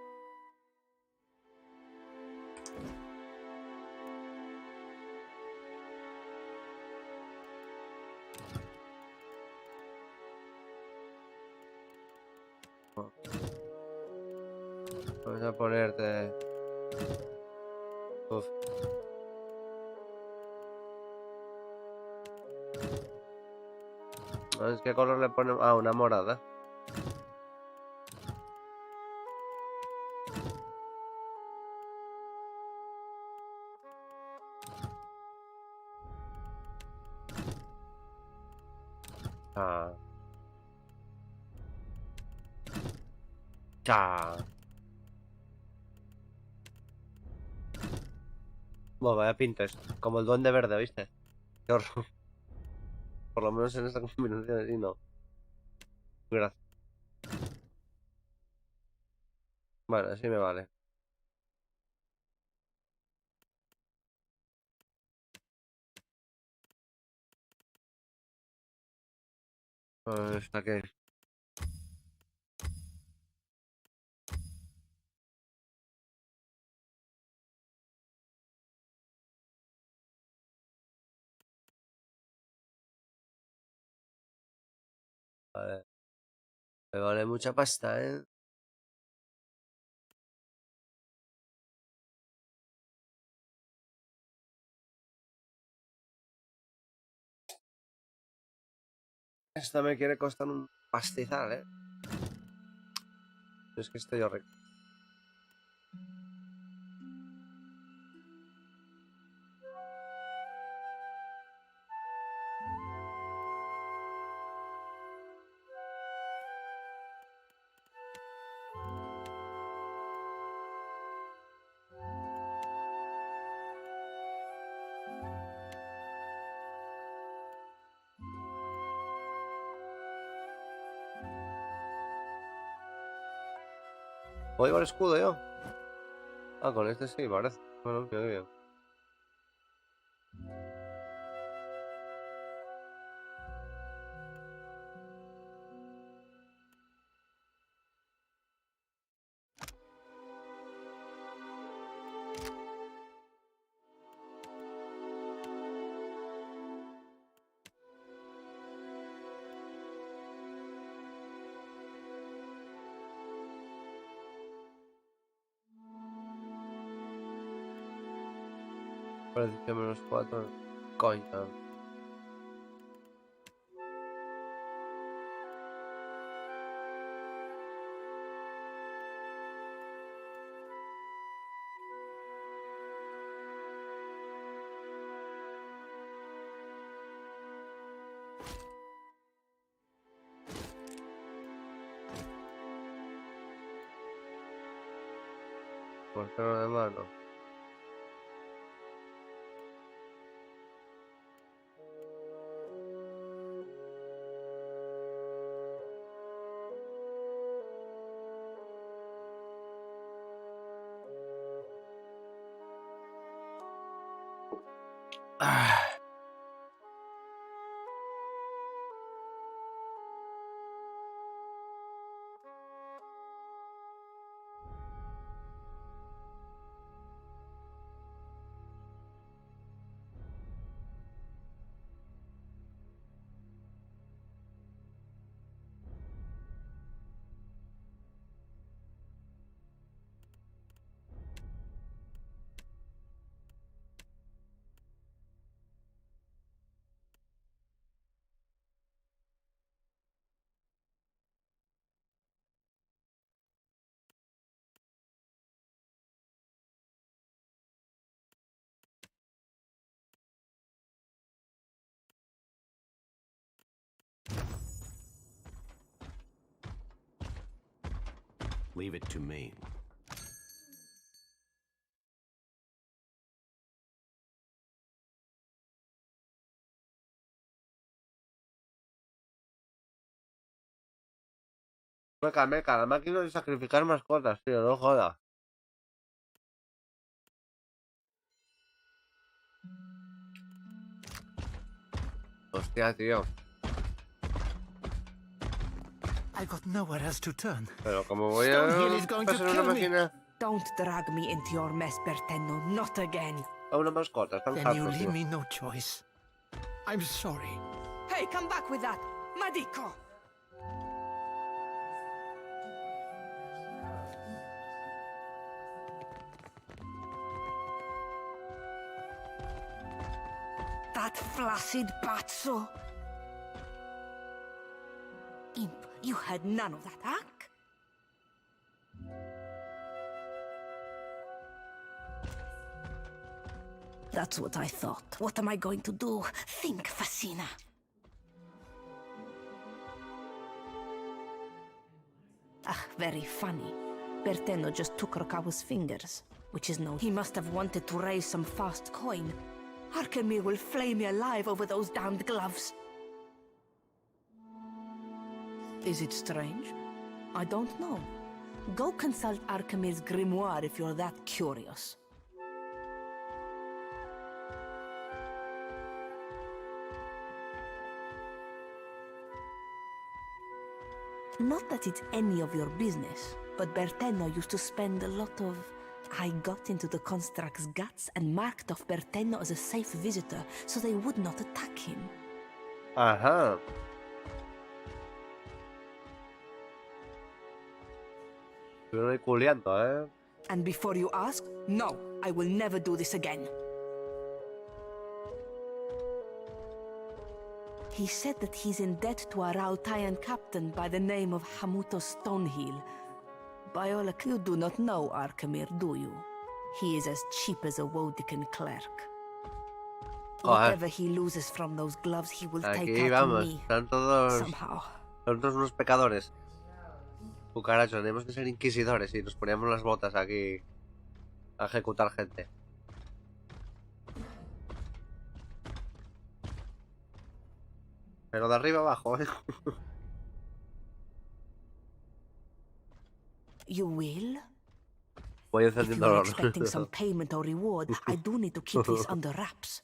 Vamos a ponerte... Uf. ¿Sabes qué color le ponemos? Ah, una morada. Ah. Cha. Bueno, vaya pintes. Como el duende verde, ¿viste? Qué horror. Por lo menos en esta combinación así no. Gracias. Bueno, así me vale. ¿Esta qué? Vale. Me vale mucha pasta, ¿eh? Esta me quiere costar un pastizal, ¿eh? Es que estoy horrible. ¿Puedo llevar escudo yo? Ah, con este sí, parece. Bueno, qué bien. Parece que -4 coin. Mortero de mano. Leave it to me. Meca, la máquina de sacrificar mascotas, tío, no joda. Hostia, tío. I got nowhere else to turn. Pero como voy a Stonehill is going to pasar una kill me. máquina Don't drag me into your mess, Bertenno. Not again. a una mascota, tan Then you harto, leave tío. me no choice. I'm sorry. Hey, come back with that. Madico! That flaccid pazzo! Imp, you had none of that, huh? That's what I thought. What am I going to do? Think, Fassina. Ah, very funny. Bertenno just took Rokawa's fingers, which is no... He must have wanted to raise some fast coin. Arkemir will flay me alive over those damned gloves. Is it strange? I don't know. Go consult Arkemir's grimoire if you're that curious. Not that it's any of your business, but Bertenno used to spend a lot of... I got into the construct's guts and marked off Bertenno as a safe visitor, so they would not attack him. Ajá. Estuvieron ahí culeando, ¿eh? And before you ask, no, I will never do this again. He said that he's in debt to a Rautayan captain by the name of Hamuto Stonehill. Biolek, you do not know Arkemir, do you? He is as cheap as a Wodican clerk. Whatever he loses from those gloves, he will take Aquí out vamos, me. están todos... Somehow. Son todos unos pecadores. Cucarachos, tenemos que ser inquisidores y nos poníamos las botas aquí a ejecutar gente. Pero de arriba abajo, ¿eh? You will? Voy If you encendiendo are el expecting horno. some payment or reward, I do need to keep this under wraps.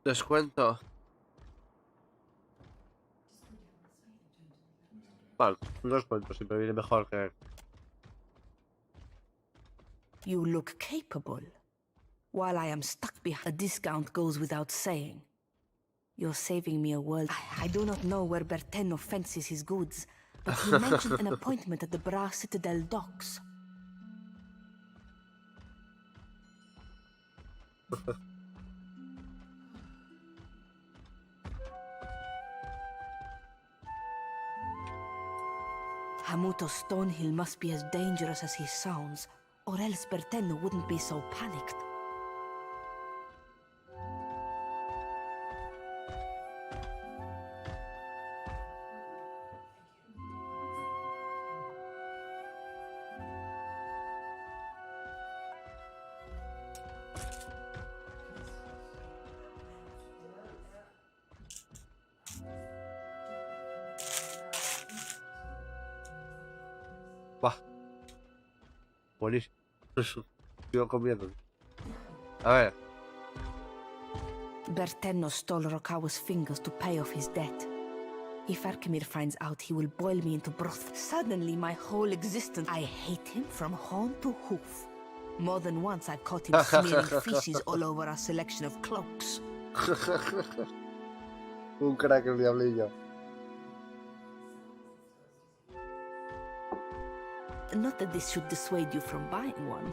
Descuento. Vale, un descuento, siempre viene mejor que... You look capable. While I am stuck behind, a discount goes without saying. You're saving me a world. I do not know where Bertenno fences his goods, but he mentioned an appointment at the Bra Citadel docks. Hamuto Stonehill must be as dangerous as he sounds, or else Bertenno wouldn't be so panicked. Buenísimo. Sigo comiendo. A ver. Bertenno stole Rokawa's fingers to pay off his debt. If Arkemir finds out, he will boil me into broth. Suddenly, my whole existence... I hate him from horn to hoof. More than once, I've caught him smearing feces all over our selection of cloaks. Un crack el diablillo. Not that this should dissuade you from buying one.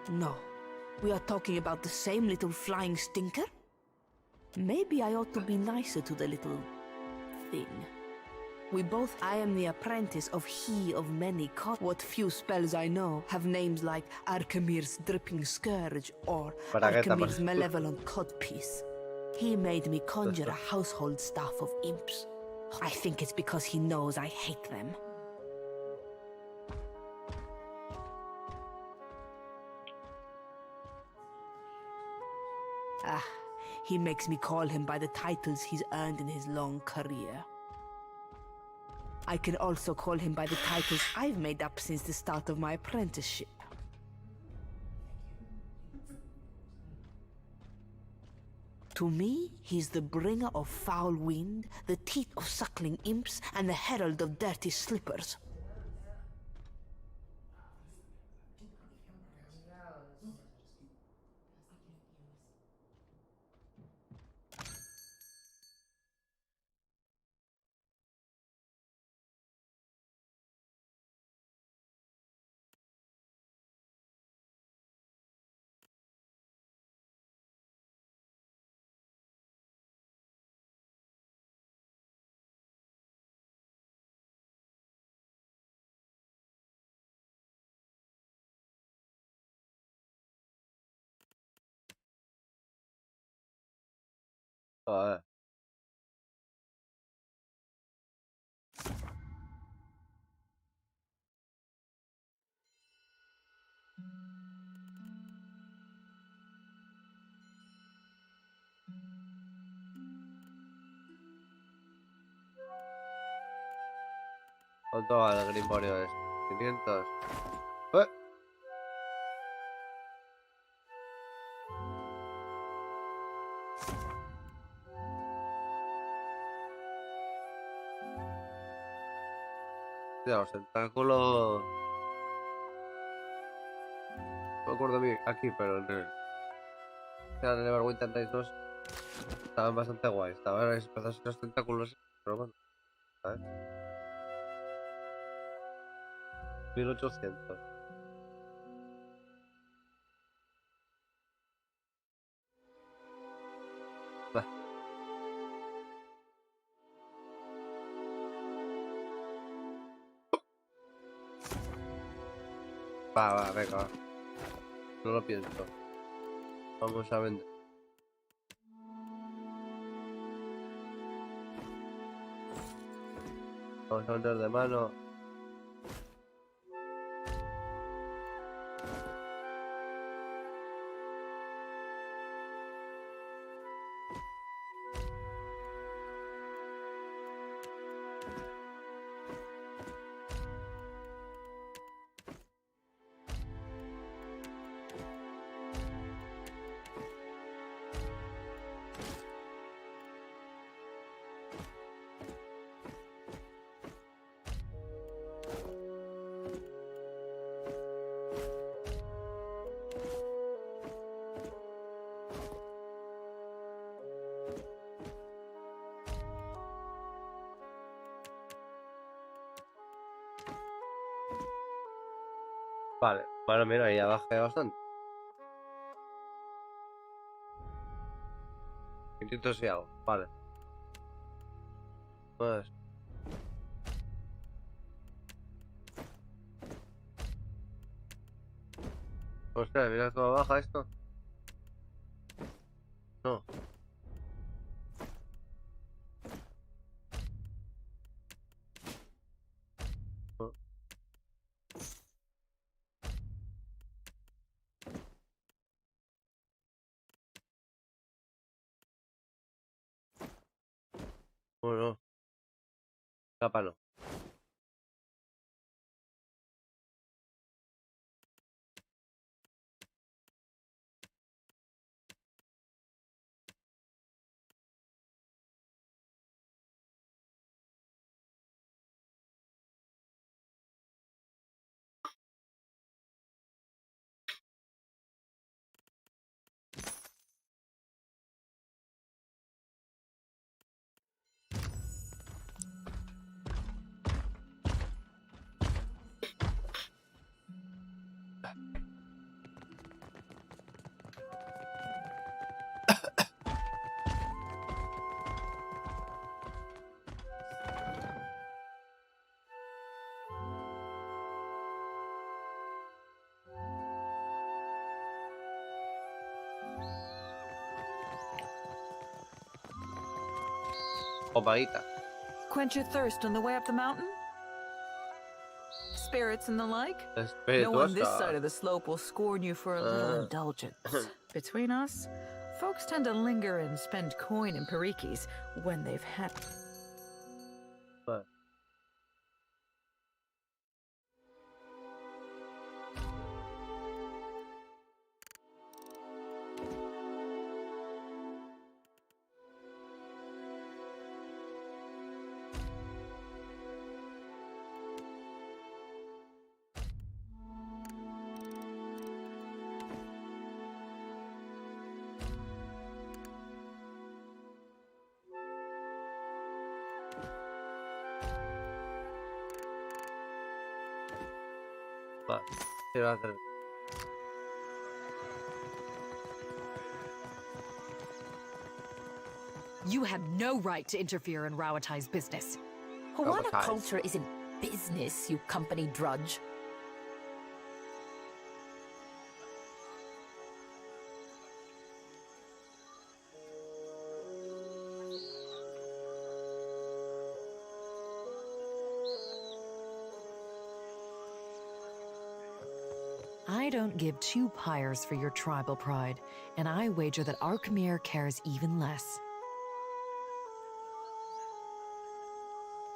No. We are talking about the same little flying stinker? Maybe I ought to be nicer to the little... thing. I am the apprentice of he of many What few spells I know have names like Arkemir's dripping scourge or Arkemir's malevolent codpiece. He made me conjure a household staff of imps. I think it's because he knows I hate them. He makes me call him by the titles he's earned in his long career. I can also call him by the titles I've made up since the start of my apprenticeship. To me, he's the bringer of foul wind, the teeth of suckling imps, and the herald of dirty slippers. Joder. ¿Cuánto vale el grimorio este? 500. Hostia, los tentáculos... No me acuerdo bien aquí, pero en el... En el Neverwinter Nights 2 estaban bastante guays. Estaban empezados los tentáculos, pero bueno, ¿sabes? 1800. Va, venga, va. No lo pienso. Vamos a vender. Vamos a vender de mano. Vale, bueno, mira, ya bajé bastante. 500 y algo, vale. Pues. Ostras, mira cómo baja esto. No. No. Bueno, capa no. Opaguita. Quench your thirst on the way up the mountain? Spirits and the like? No one this side of the slope will scorn you for a little indulgence. Between us, folks tend to linger and spend coin in perikis when they've had... But. Va, ¿qué va a hacer? You had no right to interfere in Rawatai's business. Hawana culture isn't business, you company drudge. I don't give two pyres for your tribal pride, and I wager that Arkemir cares even less.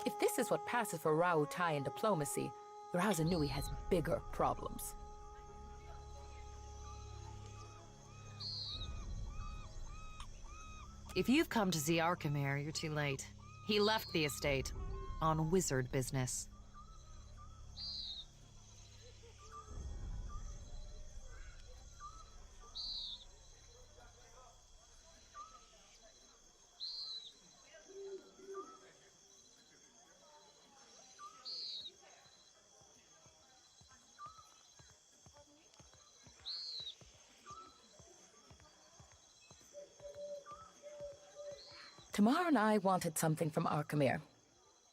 If this is what passes for Rautai in diplomacy, Razanui has bigger problems. If you've come to see Arkemir, you're too late. He left the estate on wizard business. Tamar and I wanted something from Arkemir.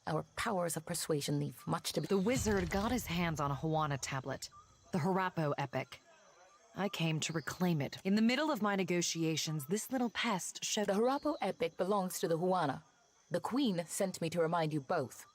Our powers of persuasion leave much to be... The wizard got his hands on a Hawana tablet, the Harapo epic. I came to reclaim it. In the middle of my negotiations, this little pest showed... The Harapo epic belongs to the Huana. The Queen sent me to remind you both.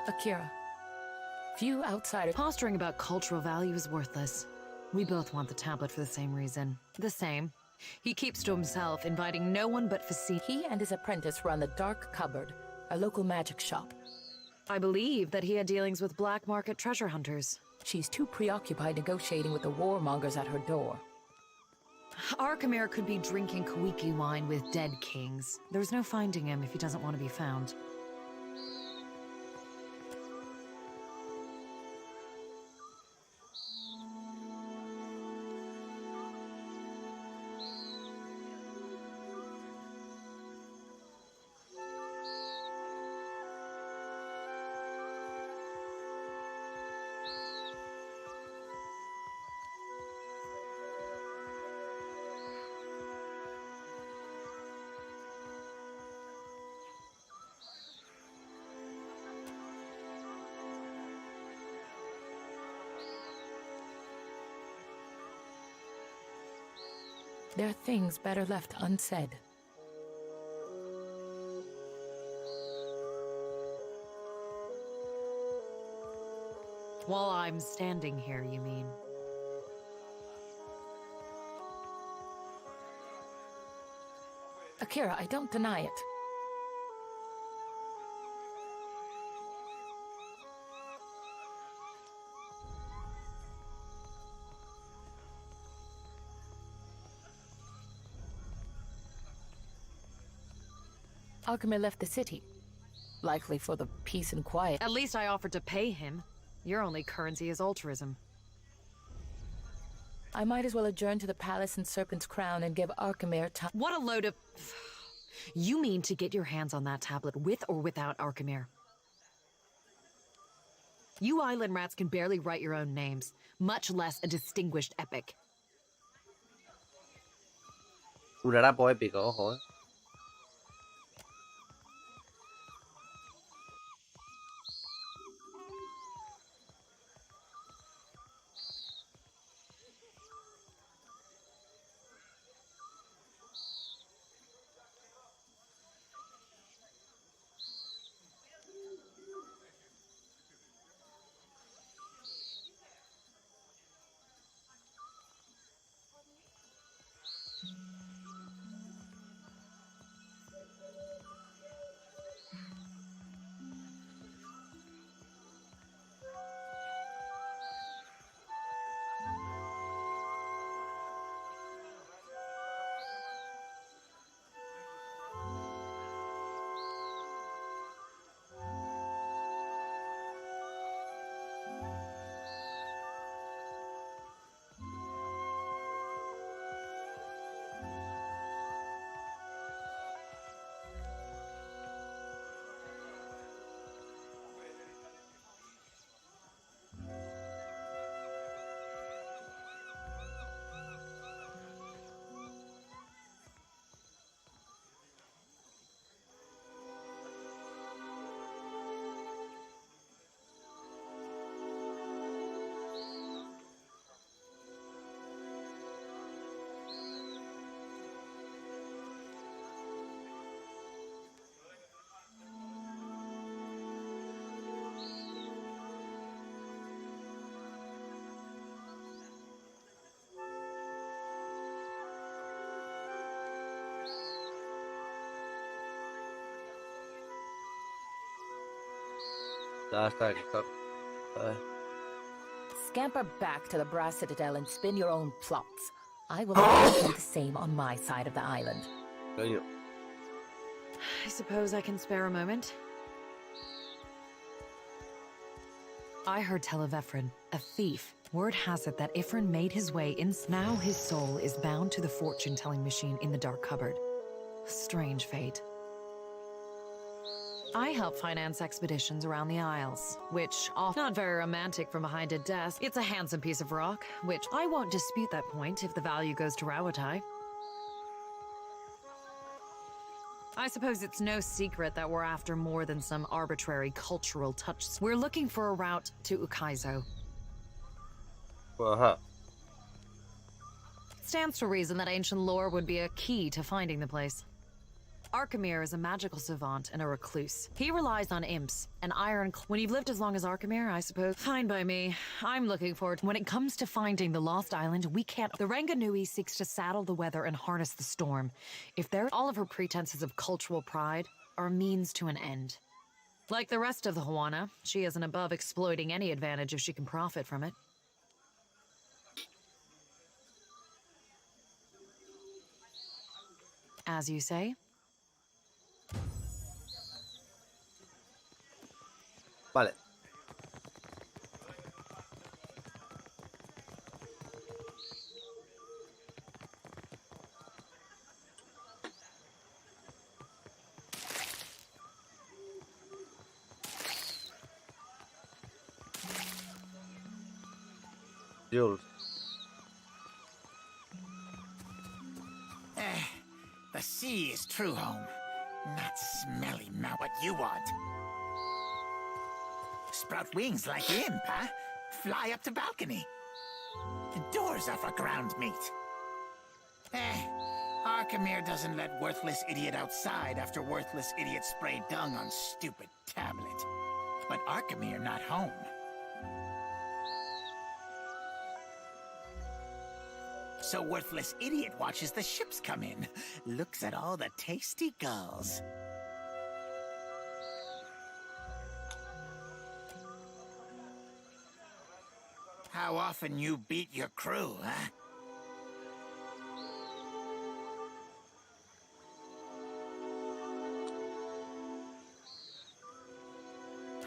Akira, few outsiders... Posturing about cultural value is worthless. We both want the tablet for the same reason. The same. He keeps to himself, inviting no one but Facine. He and his apprentice run the Dark Cupboard, a local magic shop. I believe that he had dealings with black market treasure hunters. She's too preoccupied negotiating with the warmongers at her door. Arkhamir could be drinking Kawiki wine with dead kings. There's no finding him if he doesn't want to be found. There are things better left unsaid. While I'm standing here, you mean? Akira, I don't deny it. Arkhamir left the city. Likely for the peace and quiet. At least I offered to pay him. Your only currency is altruism. I might as well adjourn to the palace in Serpent's Crown and give Arkhamir time. What a load of... You mean to get your hands on that tablet with or without Arkhamir? You island rats can barely write your own names, much less a distinguished epic. Un harapo épico, ojo, Ya está, Héctor. Scamper back to the Brass Citadel and spin your own plots. I will do the same on my side of the island. Coño. I suppose I can spare a moment. I heard tell of Ephron, a thief. Word has it that Ephron made his way in. Now his soul is bound to the fortune-telling machine in the dark cupboard. Strange fate. I help finance expeditions around the Isles, which are not very romantic from behind a desk. It's a handsome piece of rock, which I won't dispute that point if the value goes to Rawatai. I suppose it's no secret that we're after more than some arbitrary cultural touch. We're looking for a route to Ukaizo. Uh-huh. It stands to reason that ancient lore would be a key to finding the place. Arkhamir is a magical savant and a recluse. He relies on imps, and iron. When you've lived as long as Arkhamir, I suppose. Fine by me. I'm looking forward. When it comes to finding the lost island, we can't. The Ranganui seeks to saddle the weather and harness the storm. If all of her pretenses of cultural pride are a means to an end. Like the rest of the Juana, she isn't above exploiting any advantage if she can profit from it. As you say. Vale. Jules. The sea is true home. Not smelly, not what you want. Sprout wings like imp, huh? Fly up to balcony. The doors are for ground meat. Arkemir doesn't let worthless idiot outside after worthless idiot sprayed dung on stupid tablet. But Arkemir not home. So worthless idiot watches the ships come in, looks at all the tasty gulls. How often you beat your crew, huh?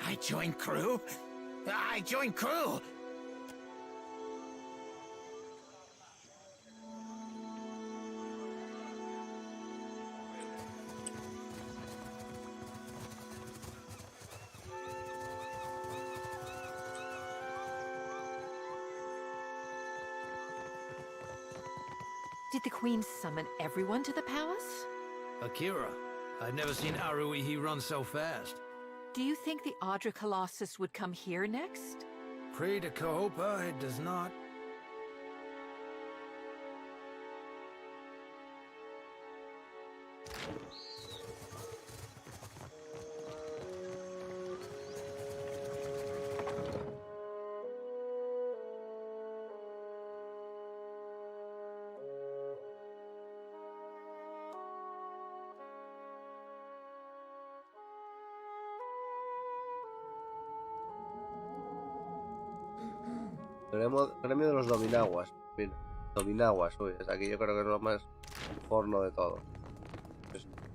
I joined crew? I joined crew! Did the Queen summon everyone to the palace? Akira, I've never seen Haruhi run so fast. Do you think the Audra Colossus would come here next? Pray to Cahopa, it does not. Gremio de los dominaguas. Mira, dominaguas, uy, es aquí yo creo que es lo más porno de todo.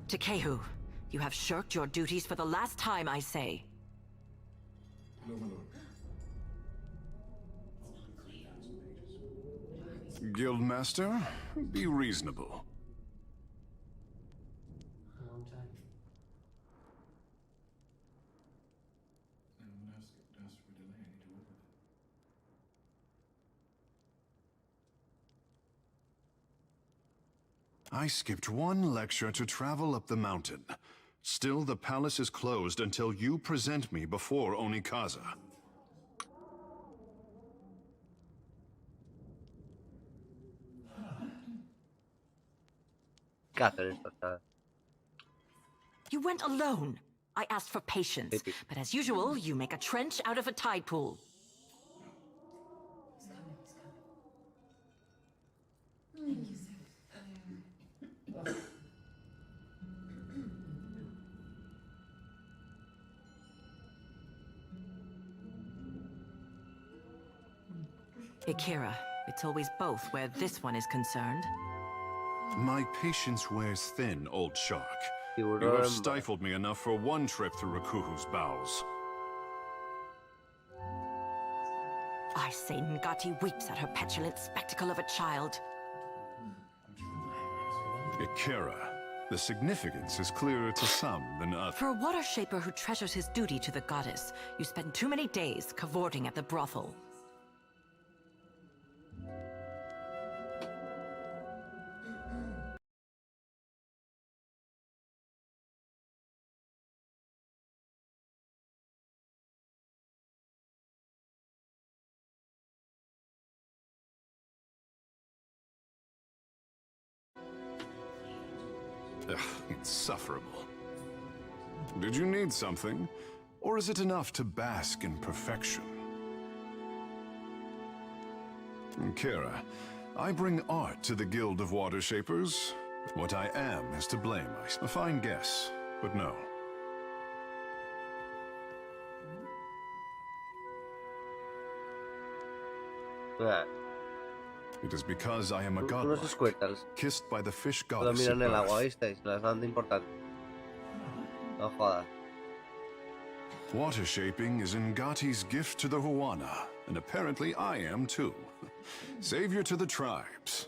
Takehu, you have shirked your duties for the last time, I say. Guildmaster, be reasonable. I skipped one lecture to travel up the mountain. Still, the palace is closed until you present me before Onikaza. You went alone. I asked for patience, but as usual, you make a trench out of a tide pool. Akira, it's always both where this one is concerned. My patience wears thin, old shark. You have stifled me enough for one trip through Rakuhu's bowels. I say Ngati weeps at her petulant spectacle of a child. Akira, the significance is clearer to some than others. For a water shaper who treasures his duty to the goddess, you spend too many days cavorting at the brothel. Ugh, insufferable. Did you need something? Or is it enough to bask in perfection? Kira, I bring art to the Guild of Water Shapers. What I am is to blame. A fine guess, but no. It is because I am a godlike, kissed by the fish goddess. Miran el agua, ¿viste? Se las dan de importante. No jodas. Water shaping is Ngati's gift to the Huana, and apparently I am too. Savior to the tribes.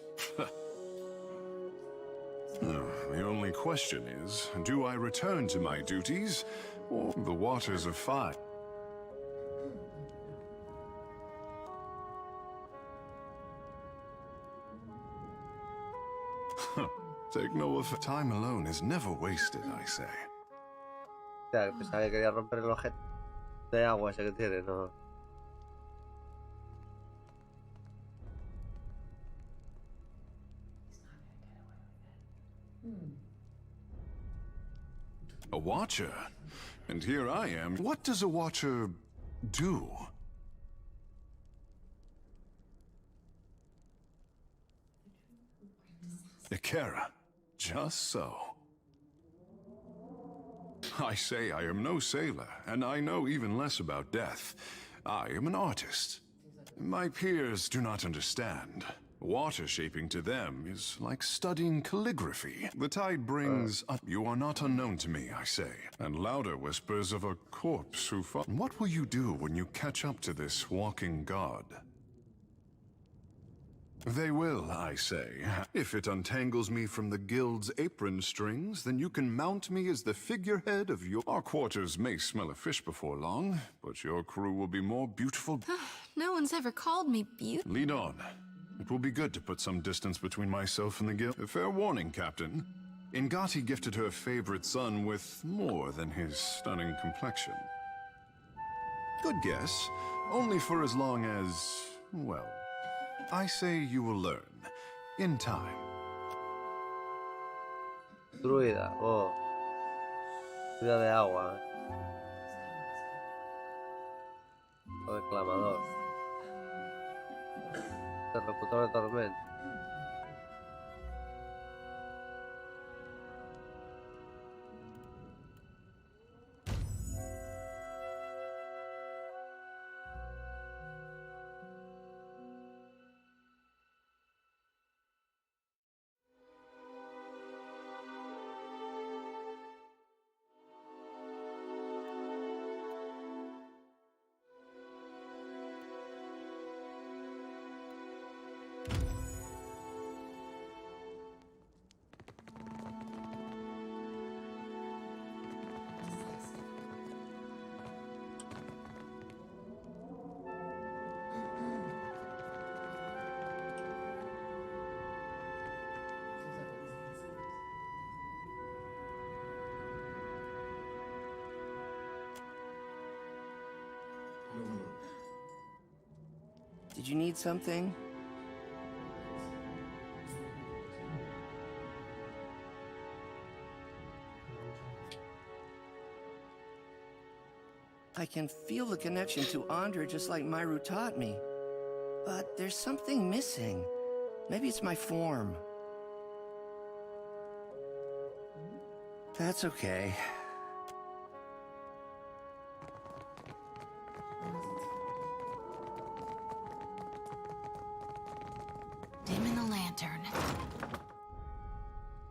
The only question is, do I return to my duties, or the waters of fire? Take no effect. Time alone is never wasted, I say. O sea, pensaba que quería romper el objeto de agua ese que tiene, no. A watcher? And here I am. What does a watcher do? Ikera. Just so. I say I am no sailor, and I know even less about death. I am an artist. My peers do not understand. Water shaping to them is like studying calligraphy. The tide brings up. You are not unknown to me, I say. And louder whispers of a corpse who fought. What will you do when you catch up to this walking god? They will, I say. If it untangles me from the guild's apron strings, then you can mount me as the figurehead of your... Our quarters may smell of fish before long, but your crew will be more beautiful. No one's ever called me beautiful. Lead on. It will be good to put some distance between myself and the guild. A fair warning, Captain. Ngati gifted her favorite son with more than his stunning complexion. Good guess. Only for as long as... well... I say you will learn. In time. Druida, oh. Druida de agua. O reclamador. Interlocutor de tormenta. Did you need something? I can feel the connection to Andra just like Myru taught me. But there's something missing. Maybe it's my form. That's okay. Dim in the lantern.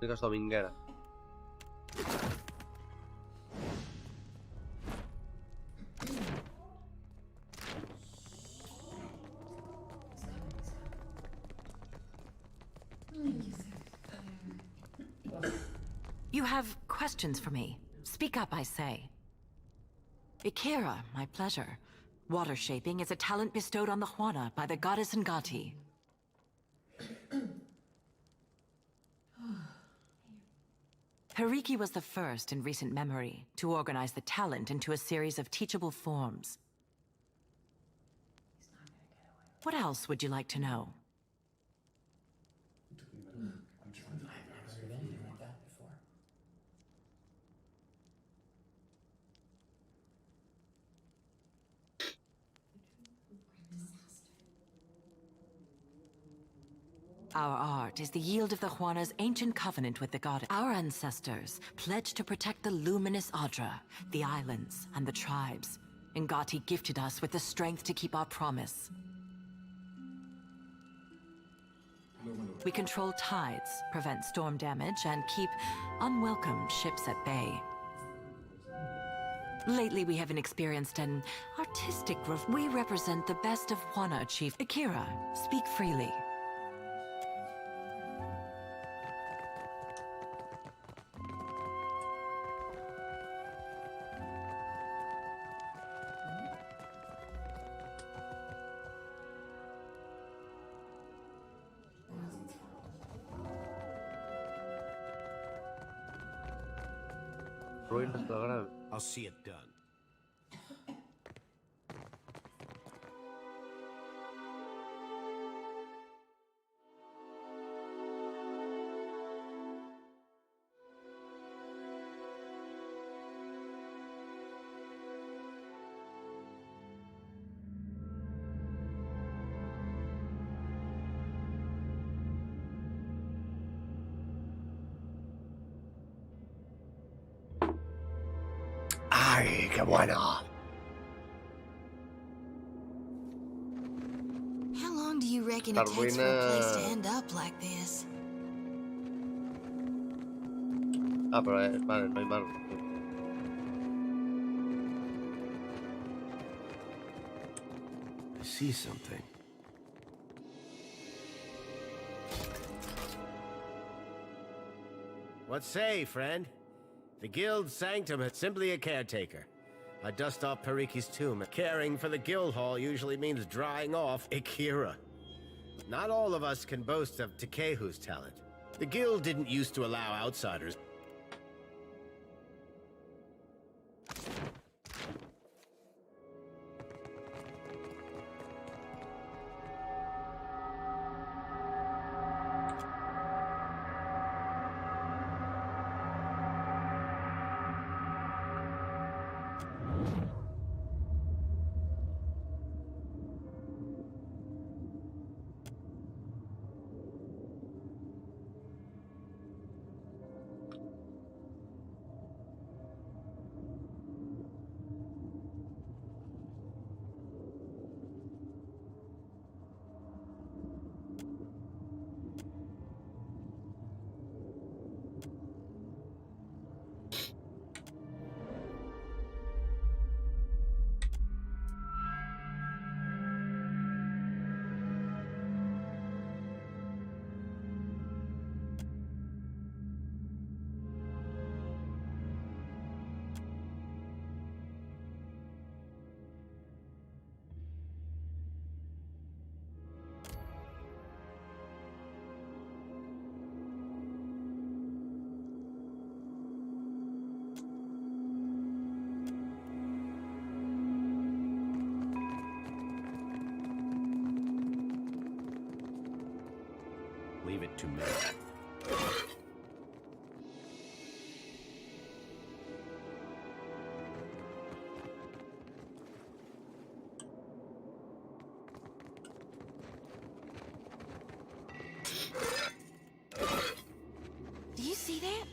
Chicas dominguera. You have questions for me. Speak up, I say. Ikera, my pleasure. Water shaping is a talent bestowed on the Huana by the goddess Ngati. Periki was the first in recent memory to organize the talent into a series of teachable forms. What else would you like to know? Our art is the yield of the Huana's ancient covenant with the goddess. Our ancestors pledged to protect the luminous Adra, the islands, and the tribes. Ngati gifted us with the strength to keep our promise. We control tides, prevent storm damage, and keep unwelcome ships at bay. Lately, we haven't experienced an artistic We represent the best of Juana Chief. Akira, speak freely. I'll see it done. Ay, qué bueno. How long do you reckon it takes for a place to end up like this? Ah, pero vale, no hay más. I see something. What say, friend? The guild's sanctum is simply a caretaker. I dust off Pariki's tomb. Caring for the guild hall usually means drying off Akira. Not all of us can boast of Takehu's talent. The guild didn't used to allow outsiders. Leave it to me. Do you see that?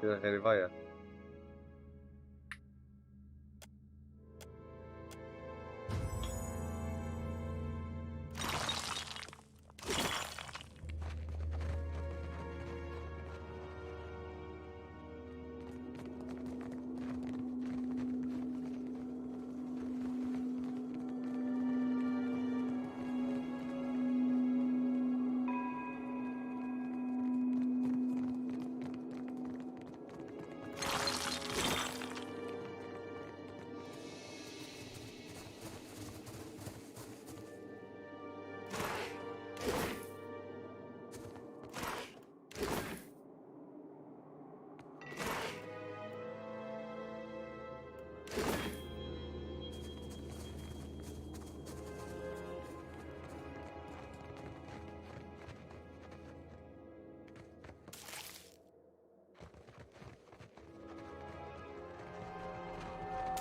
You're gilipollas.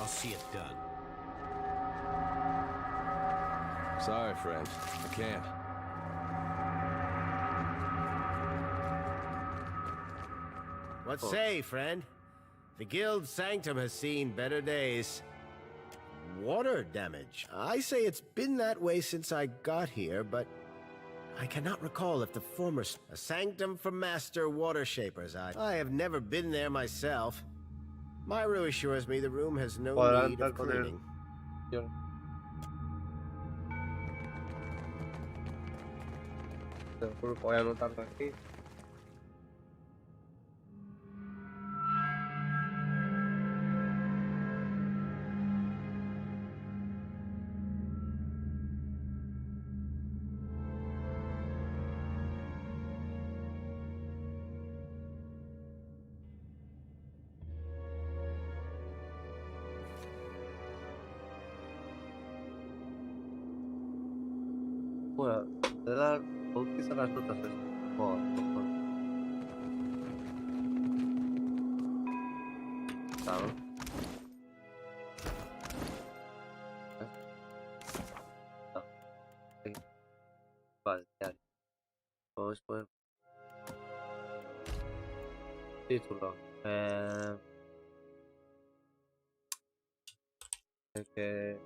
see it done. Sorry, friend. I can't. What say, friend? The guild sanctum has seen better days. Water damage. I say it's been that way since I got here, but I cannot recall if the former... A sanctum for master water shapers. I have never been there myself. Myru assures me the room has no need of cleaning. Voy a anotarlo aquí. Bueno, de dar, utiliza las notas de esto. Claro. No. Sí. Vale, ya. Vamos a poner título. El que...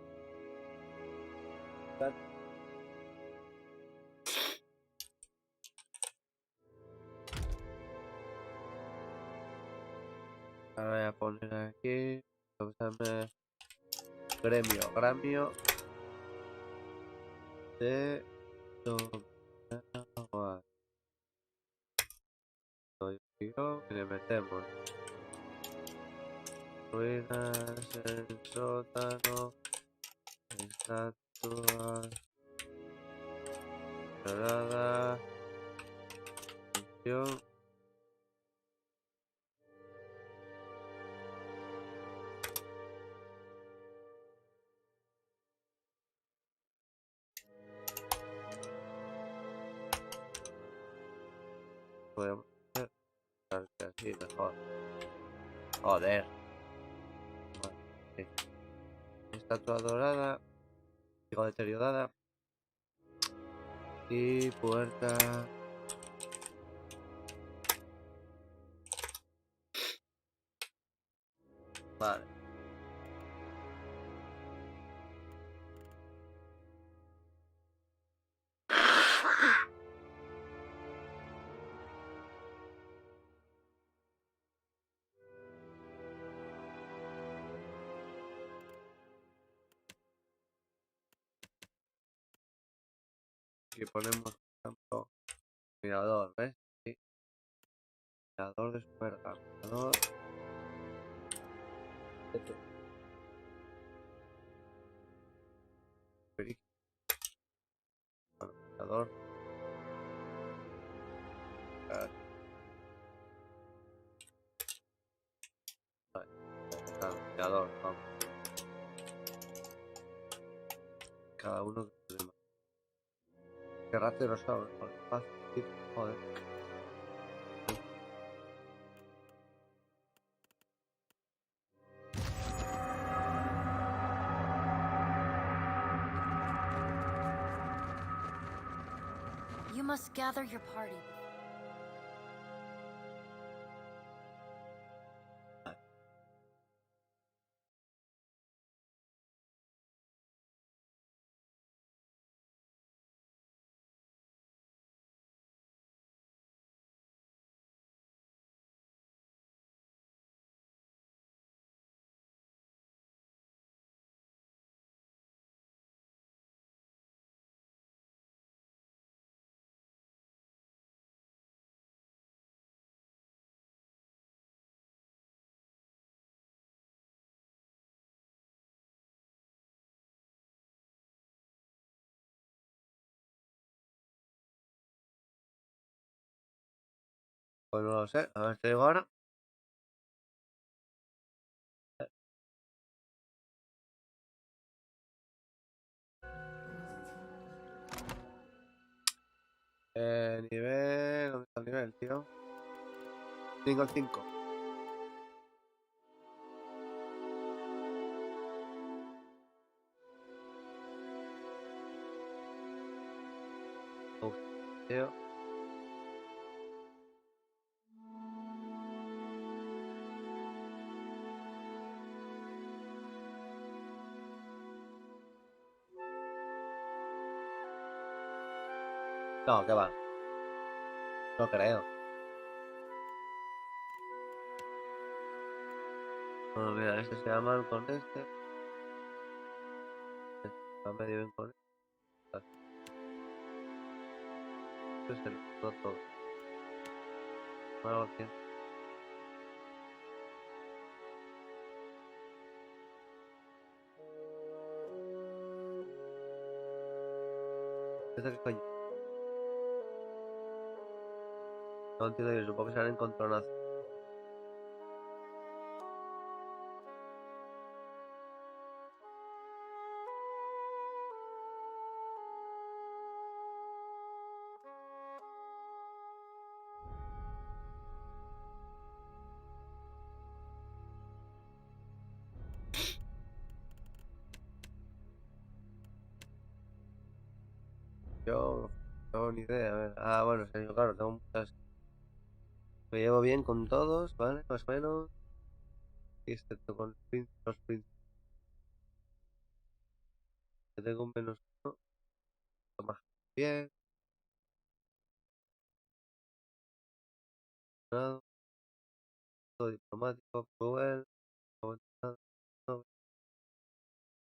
Voy a poner aquí, usarme gremio de agua. Y le metemos ruinas, el sótano, estatuas, nada, función. Podemos hacer así mejor. Joder. Vale. Estatua dorada. Digo deteriorada. Y puerta. Vale. Aquí ponemos, por ejemplo, mirador, ¿ves? Sí. Mirador de superga. Mirador. Bueno, mirador. Vale. Mirador, vamos. Cada uno que tiene más. Qué ratero sabes, fácil, joder. You must gather your party. Pues no lo sé, a ver si digo ahora. Nivel... ¿Dónde está el nivel, tío? 5 al 5. Tío. No, que va. No creo. Bueno, mira, este se llama con este. Va medio bien con este. Este es el todo. Algo así. ¿Este qué coño? No entiendo yo, supongo que serán encontronazos. Yo no tengo ni idea, a ver. Ah, bueno, serio, claro, tengo muchas. Me llevo bien con todos, ¿vale? Más o menos. Excepto con los príncipes. Que tengo un menos uno. Toma. Bien. Nada. Todo diplomático. Cruel. No, nada, no,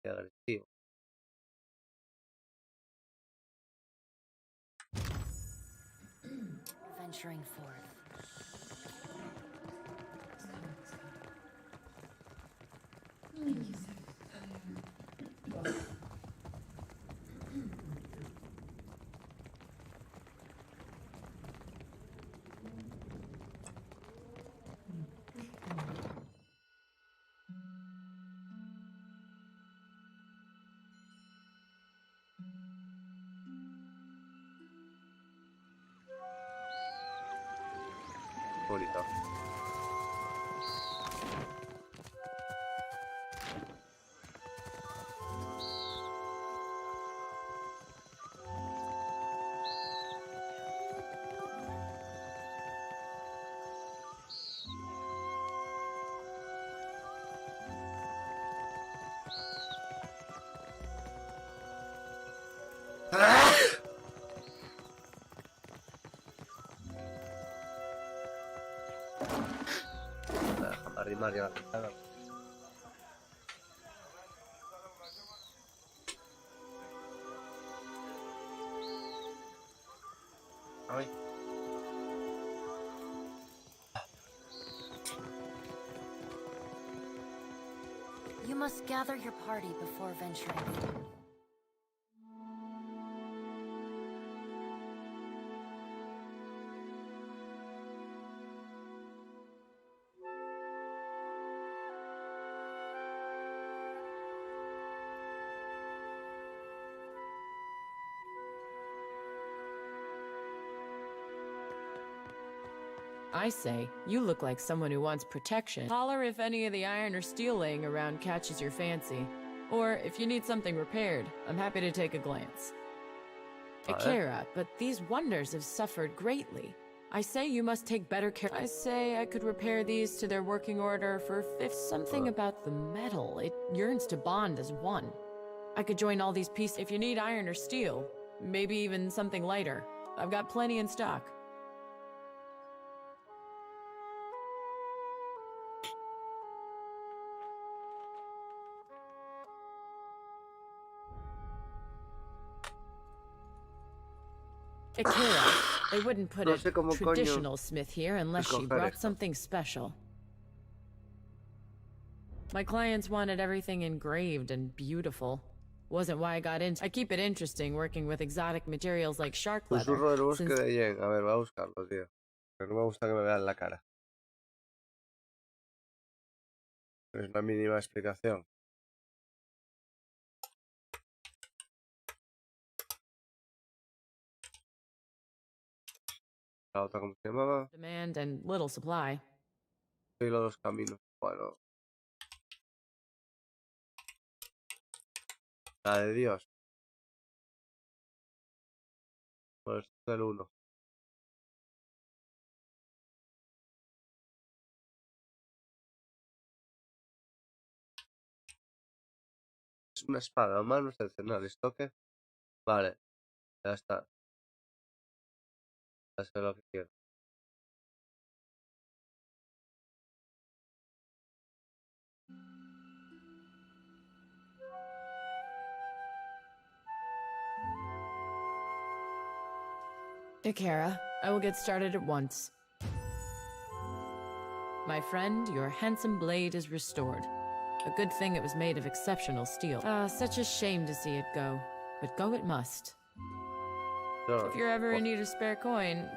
y agresivo. Venturing forth. Bonito. Déjame arrimar ya la ventana. Ay. You must gather your party before venturing. I say, you look like someone who wants protection. Holler if any of the iron or steel laying around catches your fancy. Or if you need something repaired, I'm happy to take a glance. Akira, but these wonders have suffered greatly. I say you must take better care. I say I could repair these to their working order for something about the metal. It yearns to bond as one. I could join all these pieces if you need iron or steel. Maybe even something lighter. I've got plenty in stock. Akira, they wouldn't put a traditional smith here unless she brought something special. My clients wanted everything engraved and beautiful. Wasn't why I got into. I keep it interesting working with exotic materials like shark leather. Susurro del bosque de Yen. A ver, voy a buscarlo, tío. Pero no me gusta que me vean la cara. Es una mínima explicación. La otra, ¿cómo se llamaba? Demand and little supply. Soy los dos caminos. Bueno. La de Dios. Pues el 1. Es una espada, mano excepcional. Estoque. Vale, ya está. Ya sé lo que quiero. Ikera, I will get started at once. My friend, your handsome blade is restored. A good thing it was made of exceptional steel. Such a shame to see it go. But go it must. If you're ever in need of spare coin...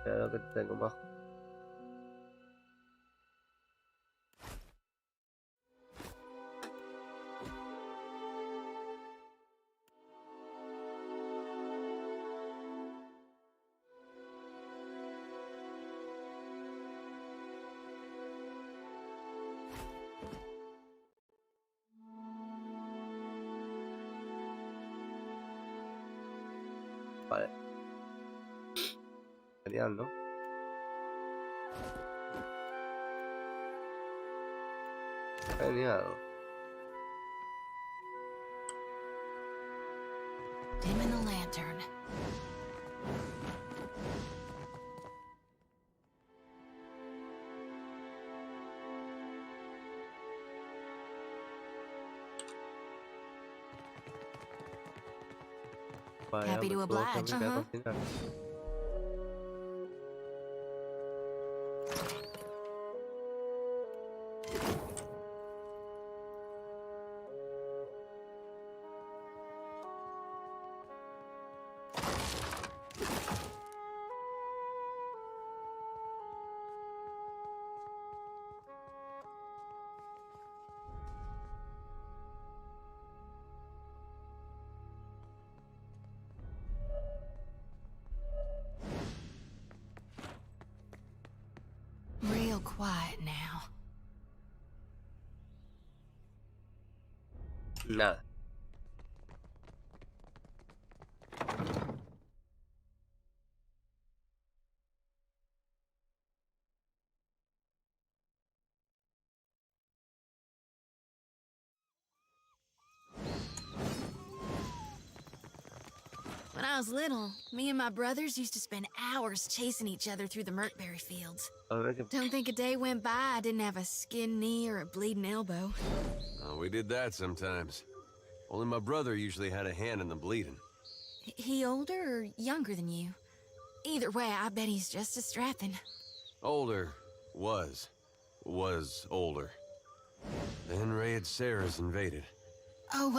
Ya lo que tengo bajo. Vale. Genial, ¿no? Genial. Dimming the lantern. Vale, Happy to oblige. Real quiet now. Nada. When I was little, me and my brothers used to spend hours chasing each other through the Merkberry fields. Don't think a day went by I didn't have a skinned knee or a bleeding elbow. Oh, we did that sometimes. Only my brother usually had a hand in the bleeding. He older or younger than you? Either way, I bet he's just as strapping. Older. Was older. Then Raid Sarah's invaded. Oh,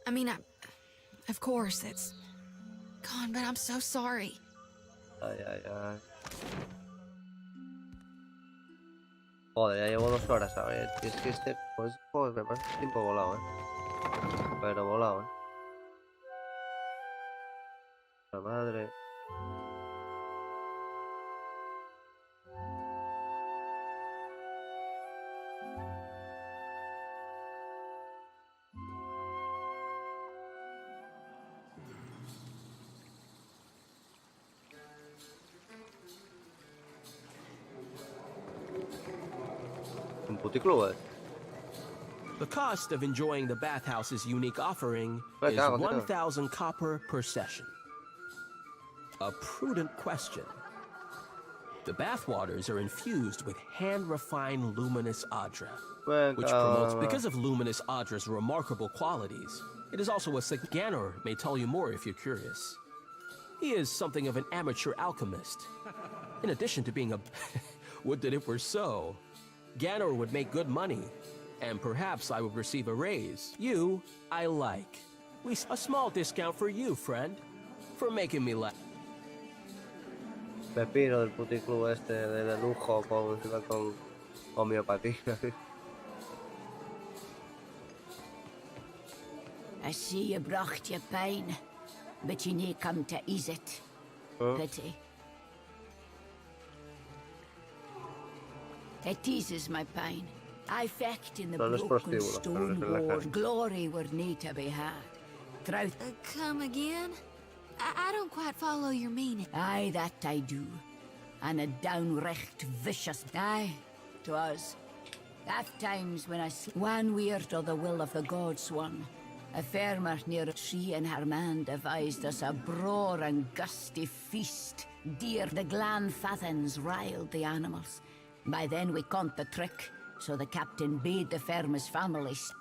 I mean, of course, that's gone, but I'm so sorry. Ay, ay, ay. Joder, ya llevo 2 horas, a ver. Es que este, pues, joder, me parece un tiempo volado, Pero volado, La madre. Un puticlub, The cost of enjoying the bathhouse's unique offering is 1,000 copper per session. A prudent question. The bathwaters are infused with hand-refined luminous Adra, which promotes, because of luminous Adra's remarkable qualities, it is also a Ganor may tell you more if you're curious. He is something of an amateur alchemist. In addition to being a... would that it were so. Ganor would make good money, and perhaps I would receive a raise. You, I like. A small discount for you, friend, for making me laugh. Pepino del puticlub este de lujo con homeopatía. I see you brought your pain, but you need come to ease it. Pity. It eases my pain. I fecht in the broken stone wall. Glory were nae to be had. Come again? I don't quite follow your meaning. Aye, that I do. And a downright vicious. Aye, 'twas. Oft times when I one weird o' the will of the gods one. A farmer near she and her man devised us a broad and gusty feast. Dear the glan fathens riled the animals. By then we caught the trick, so the captain bade the farmer's families.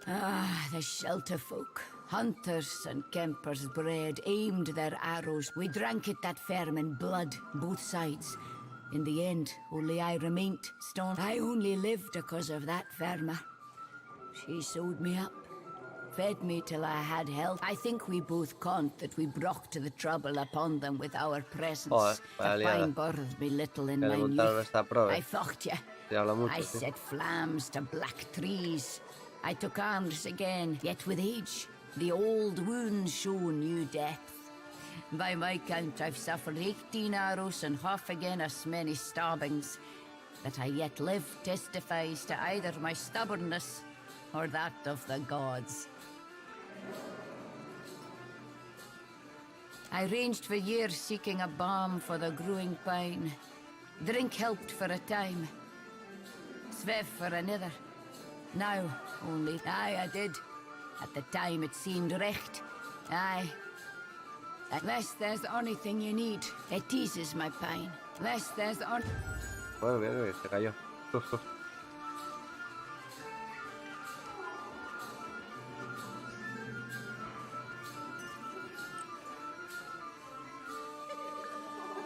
Ah, the shelter folk. Hunters and kempers bred aimed their arrows. We drank it that firm in blood, both sides. In the end, only I remained stone. I only lived because of that farmer. She sewed me up, fed me till I had health. I think we both conned that we brought the trouble upon them with our presence. The pine bothered me little in my youth. I fought ya. I set flames to black trees. I took arms again, yet with age. The old wounds show new depth. By my count, I've suffered 18 arrows and half again as many stabbings. That I yet live testifies to either my stubbornness or that of the gods. I ranged for years seeking a balm for the growing pine. Drink helped for a time, svev for another. Now only, aye, I did. At the time it seemed recht, aye. Unless there's anything you need, it eases my pain. Unless there's on. Bueno, mira, se cayó.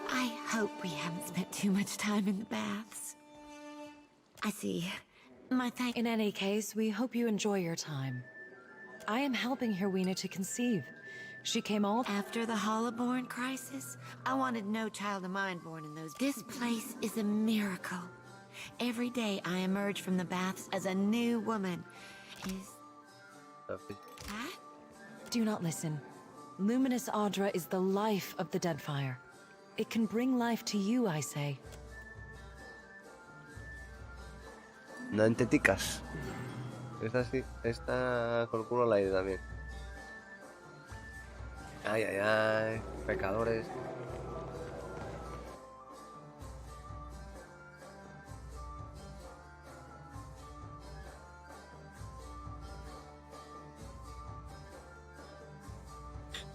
I hope we haven't spent too much time in the baths. I see. In any case, we hope you enjoy your time. I am helping Herwina to conceive. She came all after the Hollowborn crisis. I wanted no child of mine born in those. This place is a miracle. Every day I emerge from the baths as a new woman. Do not listen. Luminous Audra is the life of the Deadfire. It can bring life to you, I say. No enteticas. Esta sí, esta con el culo al aire también. Ay, ay, ay, pecadores.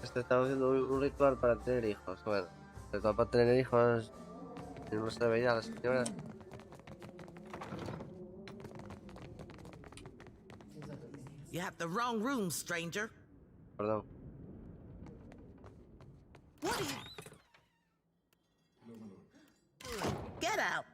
Estamos haciendo un ritual para tener hijos. Bueno, ritual para tener hijos. No se ve ya la señora. You have the wrong room, stranger. Perdón. What are you? Get out!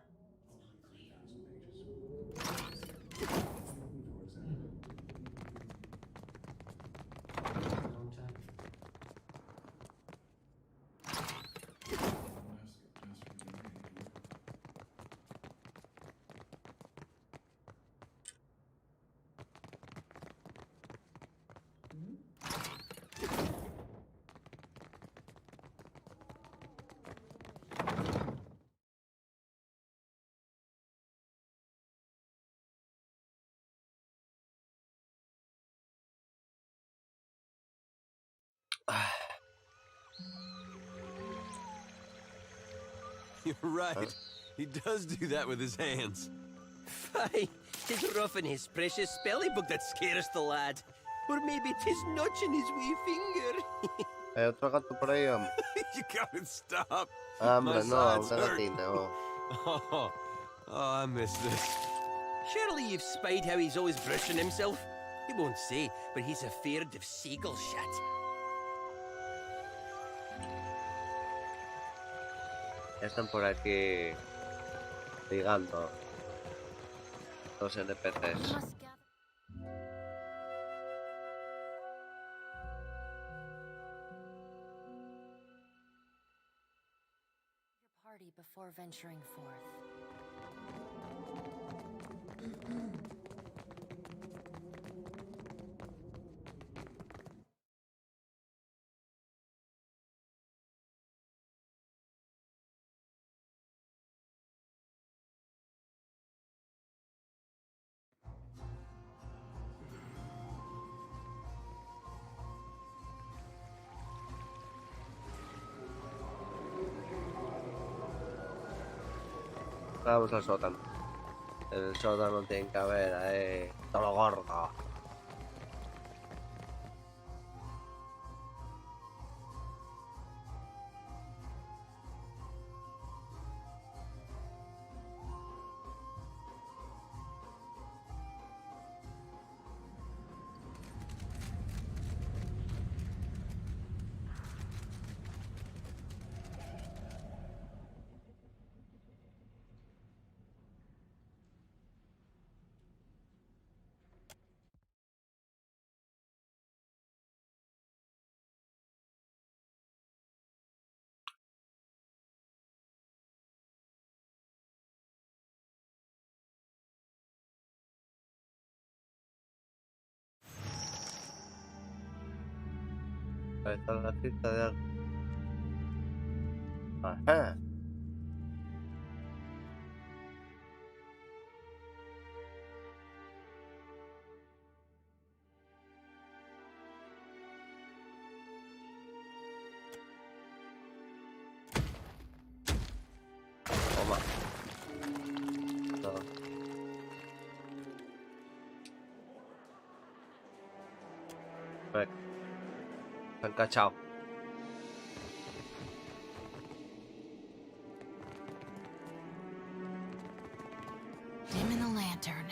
You're right. He does do that with his hands. Fie, 'tis rough in his precious spelling book that scares the lad. Or maybe 'tis notch in his wee finger. Hay otro gato por ahí, hombre. You gotta stop. Hombre, no, una gatina, oh. Oh, I miss this. Surely you've spied how he's always brushing himself. He won't say, but he's afeard of seagull shit. Ya están por aquí ligando los NPCs. Party before venturing forth. Vamos al sótano. En el sótano tiene que haber, todo lo gordo. Ahí está la pista de algo. Ajá. Toma. No. Venga. Se han cachado. Dim the lantern.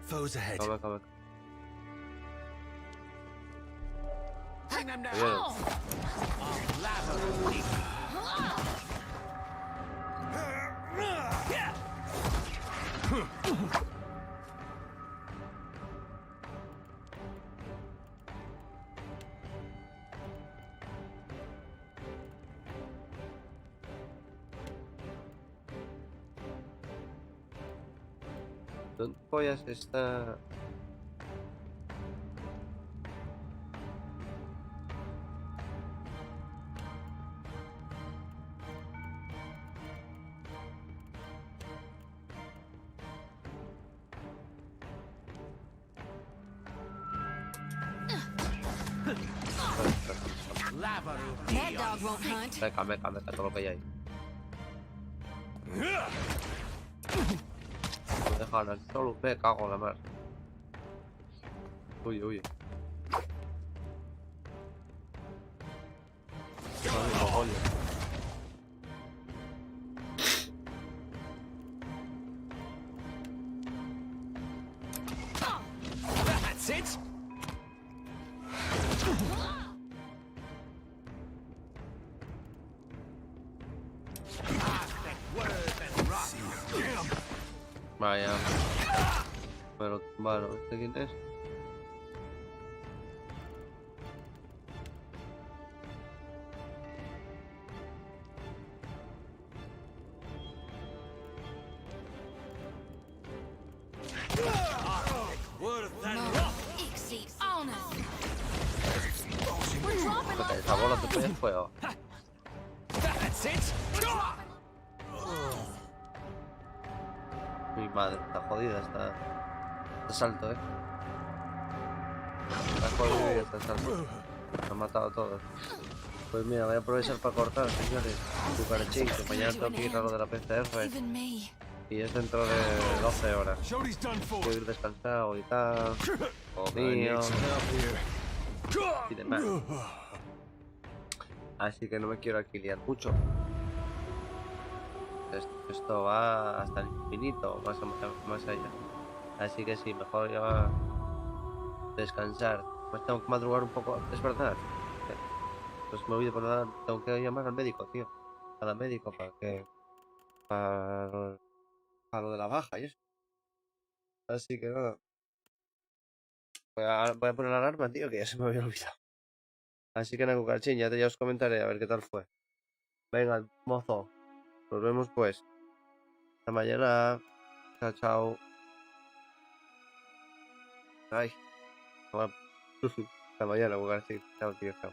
Foes ahead. Come. Bring them down. Bien. ¿Dónde pollas está? That dog won't hunt. Meca, todo lo que hay ahí. No dejan aquí solo, me cago en la mar. Uy. Madre cojones. That's it. Vaya. Bueno, ¿este quién es? Porque esa bola te pone fuego. Mi madre, está jodida esta salto, Está jodida este salto. Me ha matado a todos. Pues mira, voy a aprovechar para cortar, señores. Cucarachín, que mañana tengo que ir a lo de la PCR. Y es dentro de 12 horas. Voy a ir descansado y tal. Comido. Y demás. Así que no me quiero aquí liar mucho. Esto va hasta el infinito, más allá. Así que sí, mejor ya descansar. Pues tengo que madrugar un poco, es verdad. Pues me olvido, por nada, tengo que llamar al médico, tío. Al médico para lo de la baja y eso. Así que nada. Voy a poner la alarma, tío, que ya se me había olvidado. Así que nada, cucarachín, ya os comentaré a ver qué tal fue. Venga, mozo. Nos vemos pues. Hasta mañana. Chao. Ay. Hasta mañana, cucarachín. Chao, tío, chao.